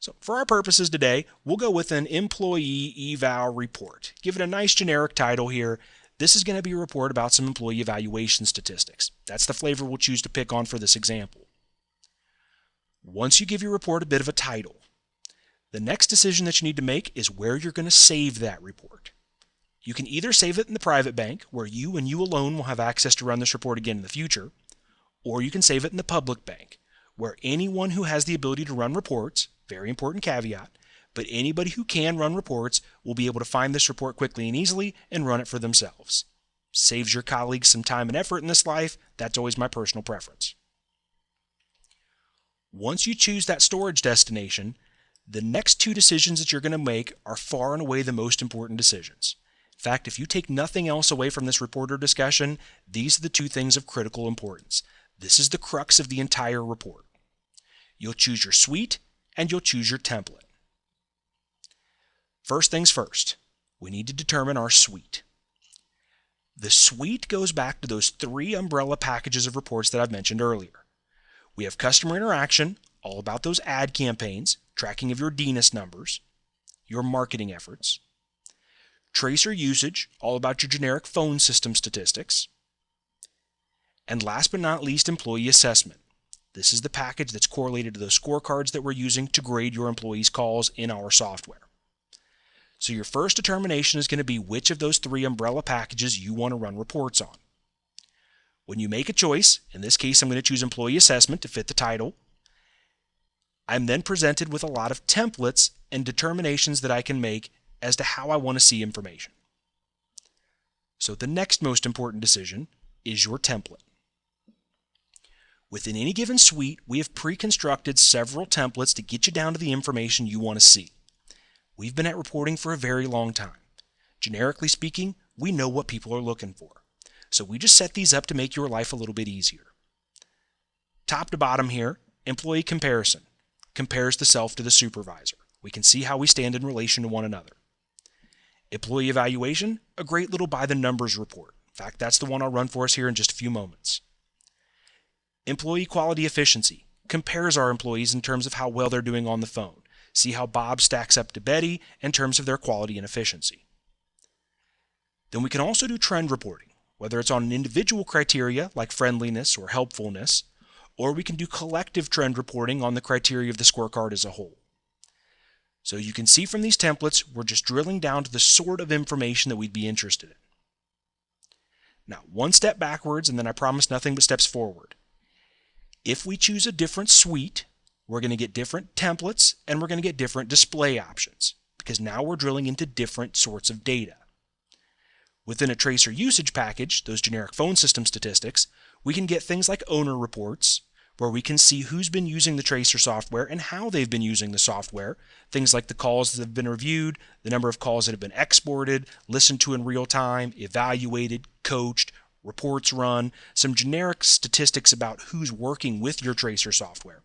So for our purposes today, we'll go with an employee eval report. Give it a nice generic title here. This is going to be a report about some employee evaluation statistics. That's the flavor we'll choose to pick on for this example. Once you give your report a bit of a title, the next decision that you need to make is where you're going to save that report. You can either save it in the private bank, where you and you alone will have access to run this report again in the future, or you can save it in the public bank, where anyone who has the ability to run reports, very important caveat, but anybody who can run reports will be able to find this report quickly and easily and run it for themselves. Saves your colleagues some time and effort in this life. That's always my personal preference. Once you choose that storage destination, the next two decisions that you're going to make are far and away the most important decisions. In fact, if you take nothing else away from this report or discussion, these are the two things of critical importance. This is the crux of the entire report. You'll choose your suite and you'll choose your template. First things first, we need to determine our suite. The suite goes back to those three umbrella packages of reports that I've mentioned earlier. We have customer interaction, all about those ad campaigns, tracking of your DNIS numbers, your marketing efforts. Tracer usage, all about your generic phone system statistics. And last but not least, employee assessment. This is the package that's correlated to those scorecards that we're using to grade your employees' calls in our software. So your first determination is going to be which of those three umbrella packages you want to run reports on. When you make a choice, in this case I'm going to choose employee assessment to fit the title, I'm then presented with a lot of templates and determinations that I can make as to how I want to see information. So the next most important decision is your template. Within any given suite, we have pre-constructed several templates to get you down to the information you want to see. We've been at reporting for a very long time. Generically speaking, we know what people are looking for. So we just set these up to make your life a little bit easier. Top to bottom here, employee comparison. Compares the self to the supervisor. We can see how we stand in relation to one another. Employee evaluation, a great little by the numbers report. In fact, that's the one I'll run for us here in just a few moments. Employee quality efficiency, compares our employees in terms of how well they're doing on the phone. See how Bob stacks up to Betty in terms of their quality and efficiency. Then we can also do trend reporting, whether it's on an individual criteria like friendliness or helpfulness, or we can do collective trend reporting on the criteria of the scorecard as a whole. So you can see from these templates, we're just drilling down to the sort of information that we'd be interested in. Now, one step backwards, and then I promise nothing but steps forward. If we choose a different suite, we're going to get different templates and we're going to get different display options because now we're drilling into different sorts of data. Within a tracer usage package, those generic phone system statistics, we can get things like owner reports, where we can see who's been using the tracer software and how they've been using the software, things like the calls that have been reviewed, the number of calls that have been exported, listened to in real time, evaluated, coached, reports run, some generic statistics about who's working with your tracer software.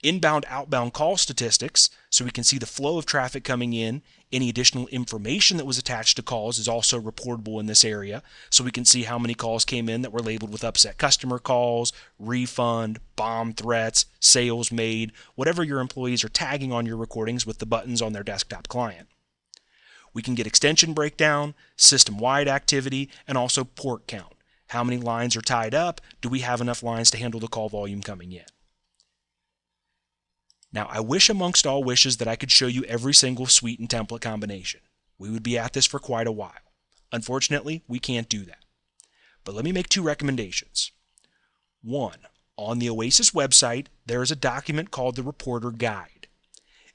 Inbound, outbound call statistics, so we can see the flow of traffic coming in. Any additional information that was attached to calls is also reportable in this area, so we can see how many calls came in that were labeled with upset customer calls, refund, bomb threats, sales made, whatever your employees are tagging on your recordings with the buttons on their desktop client. We can get extension breakdown, system-wide activity, and also port count. How many lines are tied up? Do we have enough lines to handle the call volume coming in? Now, I wish amongst all wishes that I could show you every single suite and template combination. We would be at this for quite a while. Unfortunately, we can't do that. But let me make two recommendations. One, on the Oaisys website, there is a document called the Reporter Guide.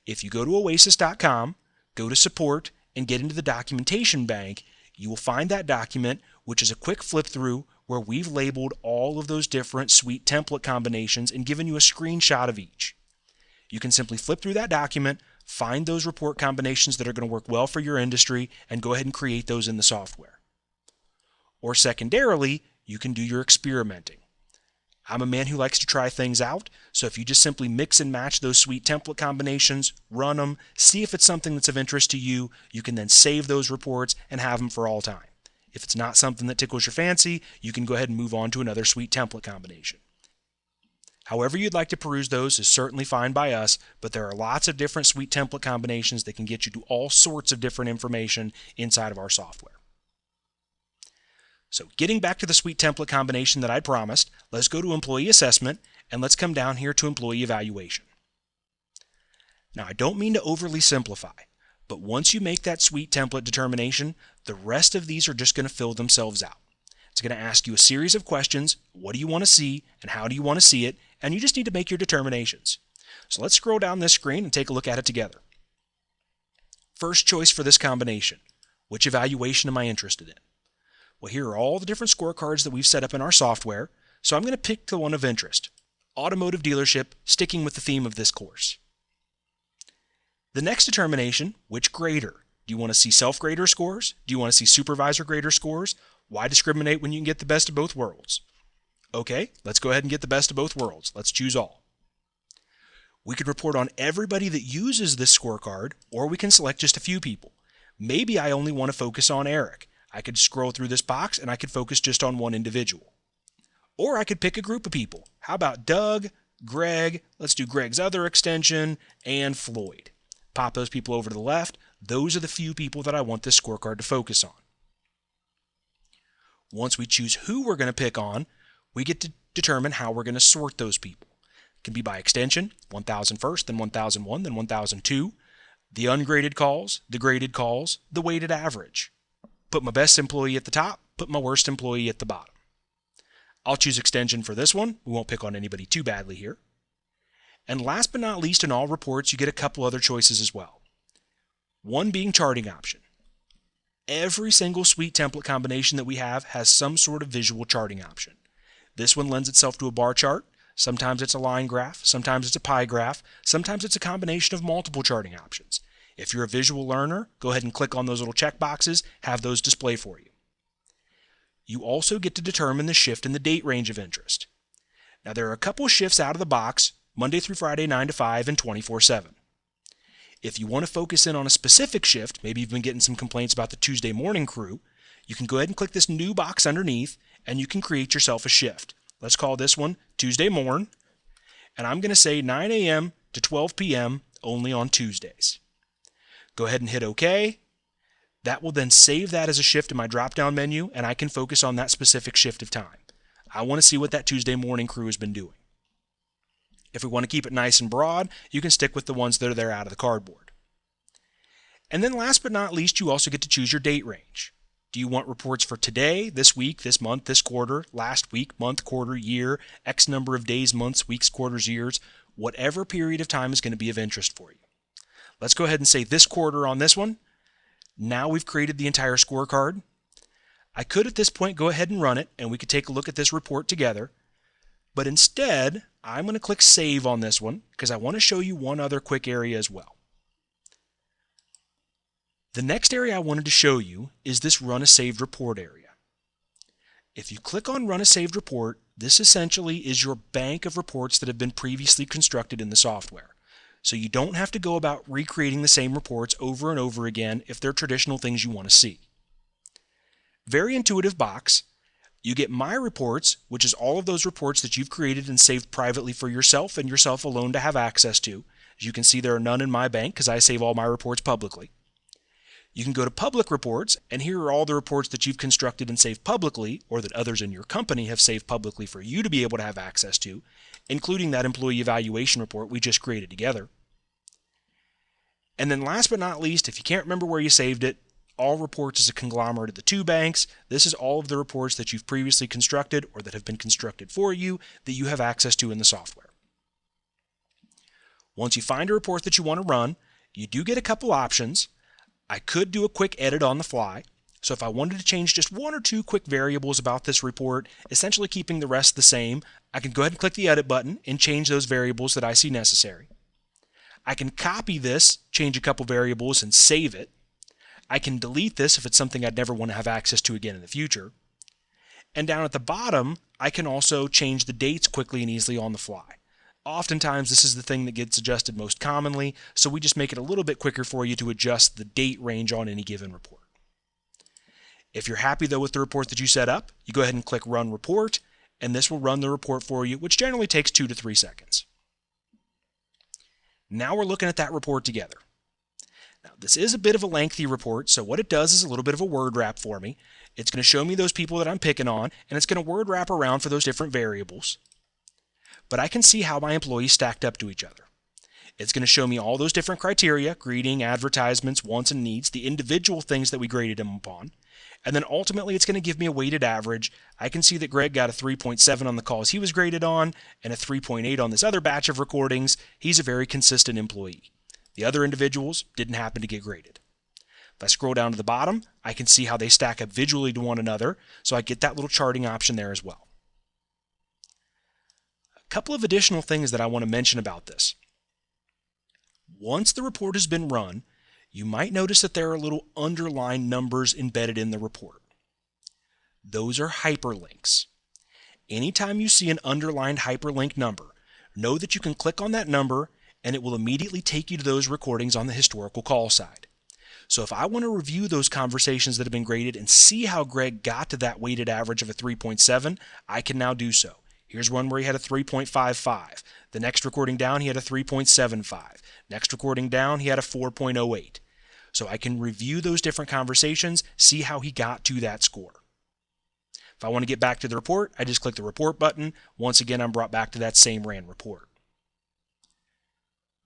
If you go to oaisys.com, go to Support, and get into the documentation bank, you will find that document, which is a quick flip through where we've labeled all of those different suite template combinations and given you a screenshot of each. You can simply flip through that document, find those report combinations that are going to work well for your industry, and go ahead and create those in the software. Or secondarily, you can do your experimenting. I'm a man who likes to try things out, so if you just simply mix and match those suite template combinations, run them, see if it's something that's of interest to you, you can then save those reports and have them for all time. If it's not something that tickles your fancy, you can go ahead and move on to another suite template combination. However you'd like to peruse those is certainly fine by us, but there are lots of different suite template combinations that can get you to all sorts of different information inside of our software. So getting back to the suite template combination that I promised, let's go to employee assessment and let's come down here to employee evaluation. Now, I don't mean to overly simplify, but once you make that suite template determination, the rest of these are just going to fill themselves out. It's going to ask you a series of questions. What do you want to see and how do you want to see it? And you just need to make your determinations. So let's scroll down this screen and take a look at it together. First choice for this combination. Which evaluation am I interested in? Well, here are all the different scorecards that we've set up in our software, so I'm going to pick the one of interest. Automotive dealership, sticking with the theme of this course. The next determination, which grader? Do you want to see self-grader scores? Do you want to see supervisor grader scores? Why discriminate when you can get the best of both worlds? Okay, let's go ahead and get the best of both worlds. Let's choose all. We could report on everybody that uses this scorecard, or we can select just a few people. Maybe I only want to focus on Eric. I could scroll through this box and I could focus just on one individual. Or I could pick a group of people. How about Doug, Greg, let's do Greg's other extension, and Floyd. Pop those people over to the left. Those are the few people that I want this scorecard to focus on. Once we choose who we're going to pick on, we get to determine how we're going to sort those people. It can be by extension, 1000 first, then 1001, then 1002, the ungraded calls, the graded calls, the weighted average. Put my best employee at the top, put my worst employee at the bottom. I'll choose extension for this one. We won't pick on anybody too badly here. And last but not least, in all reports, you get a couple other choices as well. One being charting option. Every single suite template combination that we have has some sort of visual charting option. This one lends itself to a bar chart. Sometimes it's a line graph. Sometimes it's a pie graph. Sometimes it's a combination of multiple charting options. If you're a visual learner, go ahead and click on those little check boxes, have those display for you. You also get to determine the shift in the date range of interest. Now, there are a couple of shifts out of the box, Monday through Friday, 9 to 5 and 24/7. If you want to focus in on a specific shift, maybe you've been getting some complaints about the Tuesday morning crew, you can go ahead and click this new box underneath and you can create yourself a shift. Let's call this one Tuesday morn, and I'm going to say 9 a.m. to 12 p.m. only on Tuesdays. Go ahead and hit OK. That will then save that as a shift in my drop-down menu, and I can focus on that specific shift of time. I want to see what that Tuesday morning crew has been doing. If we want to keep it nice and broad, you can stick with the ones that are there out of the cardboard. And then last but not least, you also get to choose your date range. Do you want reports for today, this week, this month, this quarter, last week, month, quarter, year, X number of days, months, weeks, quarters, years, whatever period of time is going to be of interest for you. Let's go ahead and say this quarter on this one. Now we've created the entire scorecard. I could at this point go ahead and run it, and we could take a look at this report together. But instead, I'm going to click Save on this one because I want to show you one other quick area as well. The next area I wanted to show you is this Run a Saved Report area. If you click on Run a Saved Report, this essentially is your bank of reports that have been previously constructed in the software. So you don't have to go about recreating the same reports over and over again if they're traditional things you want to see. Very intuitive box. You get My Reports, which is all of those reports that you've created and saved privately for yourself and yourself alone to have access to. As you can see, there are none in my bank because I save all my reports publicly. You can go to Public Reports, and here are all the reports that you've constructed and saved publicly, or that others in your company have saved publicly for you to be able to have access to, including that employee evaluation report we just created together. And then last but not least, if you can't remember where you saved it, All Reports is a conglomerate of the two banks. This is all of the reports that you've previously constructed or that have been constructed for you that you have access to in the software. Once you find a report that you want to run, you do get a couple options. I could do a quick edit on the fly. So if I wanted to change just one or two quick variables about this report, essentially keeping the rest the same, I can go ahead and click the edit button and change those variables that I see necessary. I can copy this, change a couple variables, and save it. I can delete this if it's something I'd never want to have access to again in the future. And down at the bottom, I can also change the dates quickly and easily on the fly. Oftentimes, this is the thing that gets adjusted most commonly, so we just make it a little bit quicker for you to adjust the date range on any given report. If you're happy though with the report that you set up, you go ahead and click Run Report, and this will run the report for you, which generally takes 2 to 3 seconds. Now we're looking at that report together. Now, this is a bit of a lengthy report, so what it does is a little bit of a word wrap for me. It's going to show me those people that I'm picking on, and it's going to word wrap around for those different variables. But I can see how my employees stacked up to each other. It's going to show me all those different criteria, greeting, advertisements, wants and needs, the individual things that we graded them upon. And then ultimately it's going to give me a weighted average. I can see that Greg got a 3.7 on the calls he was graded on and a 3.8 on this other batch of recordings. He's a very consistent employee. The other individuals didn't happen to get graded. If I scroll down to the bottom, I can see how they stack up visually to one another, so I get that little charting option there as well. A couple of additional things that I want to mention about this. Once the report has been run, you might notice that there are little underlined numbers embedded in the report. Those are hyperlinks. Anytime you see an underlined hyperlink number, know that you can click on that number and it will immediately take you to those recordings on the historical call side. So if I want to review those conversations that have been graded and see how Greg got to that weighted average of a 3.7, I can now do so. Here's one where he had a 3.55. The next recording down, he had a 3.75. Next recording down, he had a 4.08. So I can review those different conversations, see how he got to that score. If I want to get back to the report, I just click the report button. Once again, I'm brought back to that same ran report.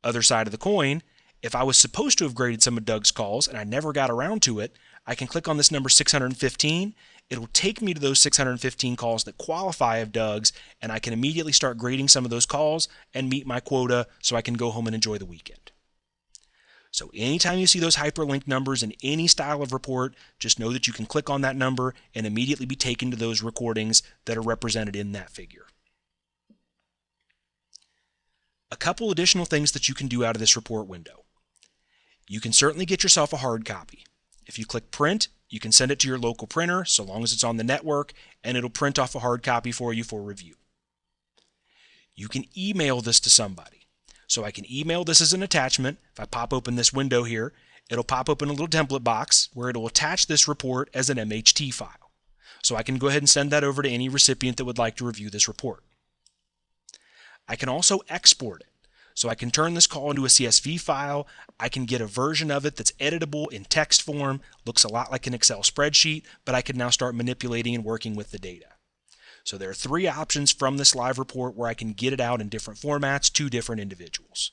Other side of the coin, if I was supposed to have graded some of Doug's calls and I never got around to it, I can click on this number 615. It'll take me to those 615 calls that qualify of Doug's, and I can immediately start grading some of those calls and meet my quota so I can go home and enjoy the weekend. So anytime you see those hyperlink numbers in any style of report, just know that you can click on that number and immediately be taken to those recordings that are represented in that figure. A couple additional things that you can do out of this report window. You can certainly get yourself a hard copy. If you click print, you can send it to your local printer so long as it's on the network, and it'll print off a hard copy for you for review. You can email this to somebody. So I can email this as an attachment. If I pop open this window here, it'll pop open a little template box where it'll attach this report as an MHT file. So I can go ahead and send that over to any recipient that would like to review this report. I can also export it. So I can turn this call into a CSV file. I can get a version of it that's editable in text form, looks a lot like an Excel spreadsheet, but I can now start manipulating and working with the data. So there are 3 options from this live report where I can get it out in different formats to different individuals.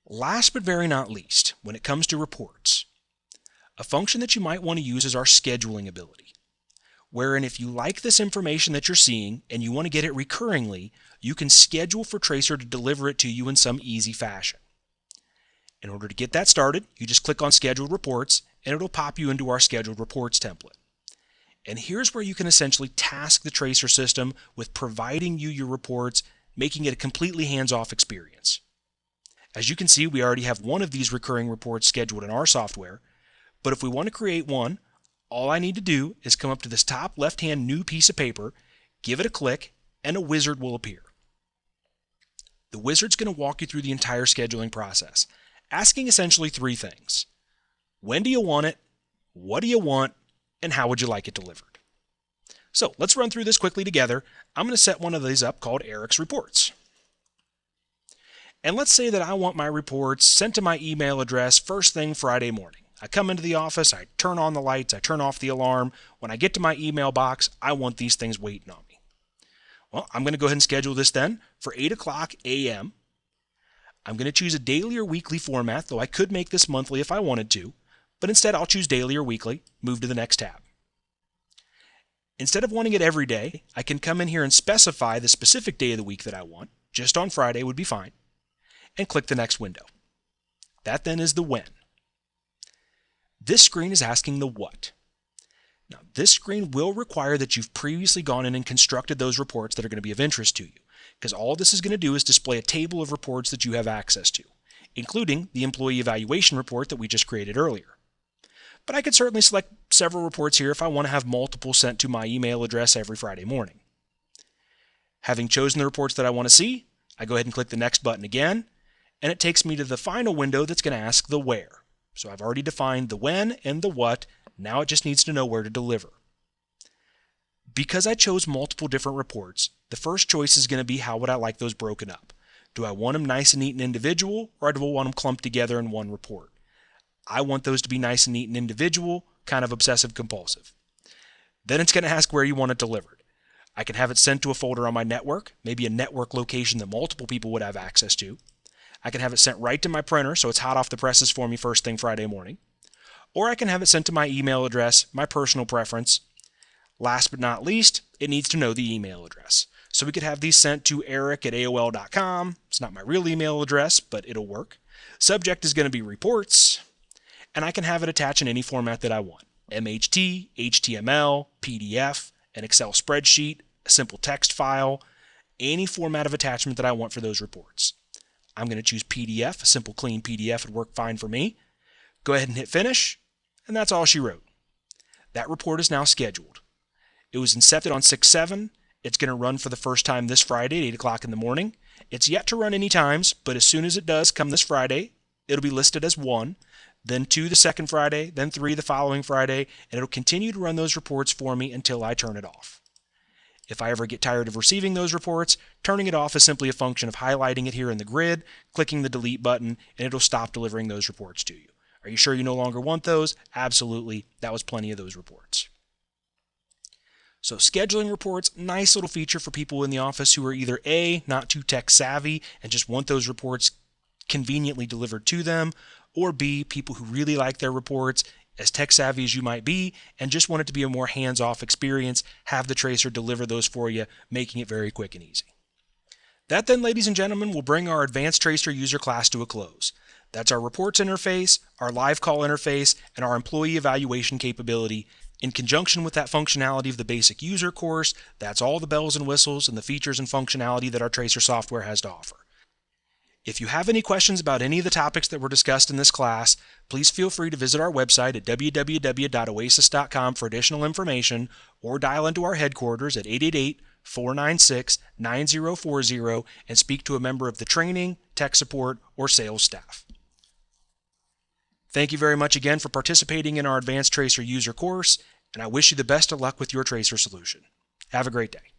Last but very not least, when it comes to reports, a function that you might want to use is our scheduling ability, wherein if you like this information that you're seeing and you want to get it recurringly, you can schedule for Tracer to deliver it to you in some easy fashion. In order to get that started, you just click on Scheduled Reports and it'll pop you into our Scheduled Reports template. And here's where you can essentially task the Tracer system with providing you your reports, making it a completely hands-off experience. As you can see, we already have one of these recurring reports scheduled in our software, but if we want to create one, all I need to do is come up to this top left-hand new piece of paper, give it a click, and a wizard will appear. The wizard's going to walk you through the entire scheduling process, asking essentially 3 things. When do you want it? What do you want? And how would you like it delivered? So let's run through this quickly together. I'm going to set one of these up called Eric's Reports. And let's say that I want my reports sent to my email address first thing Friday morning. I come into the office, I turn on the lights, I turn off the alarm. When I get to my email box, I want these things waiting on me. Well, I'm going to go ahead and schedule this then for 8 o'clock a.m. I'm going to choose a daily or weekly format, though I could make this monthly if I wanted to, but instead I'll choose daily or weekly, move to the next tab. Instead of wanting it every day, I can come in here and specify the specific day of the week that I want, just on Friday would be fine, and click the next window. That then is the when. This screen is asking the what. Now, this screen will require that you've previously gone in and constructed those reports that are going to be of interest to you, because all this is going to do is display a table of reports that you have access to, including the employee evaluation report that we just created earlier. But I could certainly select several reports here if I want to have multiple sent to my email address every Friday morning. Having chosen the reports that I want to see, I go ahead and click the next button again, and it takes me to the final window that's going to ask the where. So I've already defined the when and the what. Now it just needs to know where to deliver. Because I chose multiple different reports, the first choice is going to be how would I like those broken up. Do I want them nice and neat and individual, or do I want them clumped together in one report? I want those to be nice and neat and individual, kind of obsessive compulsive. Then it's going to ask where you want it delivered. I can have it sent to a folder on my network, maybe a network location that multiple people would have access to. I can have it sent right to my printer so it's hot off the presses for me first thing Friday morning. Or I can have it sent to my email address, my personal preference. Last but not least, it needs to know the email address. So we could have these sent to eric@aol.com. It's not my real email address, but it'll work. Subject is going to be reports. And I can have it attach in any format that I want. MHT, HTML, PDF, an Excel spreadsheet, a simple text file, any format of attachment that I want for those reports. I'm going to choose PDF, a simple clean PDF would work fine for me. Go ahead and hit finish, and that's all she wrote. That report is now scheduled. It was incepted on 6/7. It's going to run for the first time this Friday at 8 o'clock in the morning. It's yet to run any times, but as soon as it does come this Friday, it'll be listed as 1, then 2 the second Friday, then 3 the following Friday, and it'll continue to run those reports for me until I turn it off. If I ever get tired of receiving those reports, turning it off is simply a function of highlighting it here in the grid, clicking the delete button, and it'll stop delivering those reports to you. Are you sure you no longer want those? Absolutely. That was plenty of those reports. So scheduling reports, nice little feature for people in the office who are either A, not too tech savvy and just want those reports conveniently delivered to them, or B, people who really like their reports, as tech savvy as you might be, and just want it to be a more hands-off experience, have the tracer deliver those for you, making it very quick and easy. That then, ladies and gentlemen, will bring our Advanced Tracer user class to a close. That's our reports interface, our live call interface, and our employee evaluation capability. In conjunction with that functionality of the basic user course, that's all the bells and whistles and the features and functionality that our tracer software has to offer. If you have any questions about any of the topics that were discussed in this class, please feel free to visit our website at www.oaisys.com for additional information, or dial into our headquarters at 888-496-9040 and speak to a member of the training, tech support, or sales staff. Thank you very much again for participating in our Advanced Tracer user course, and I wish you the best of luck with your tracer solution. Have a great day.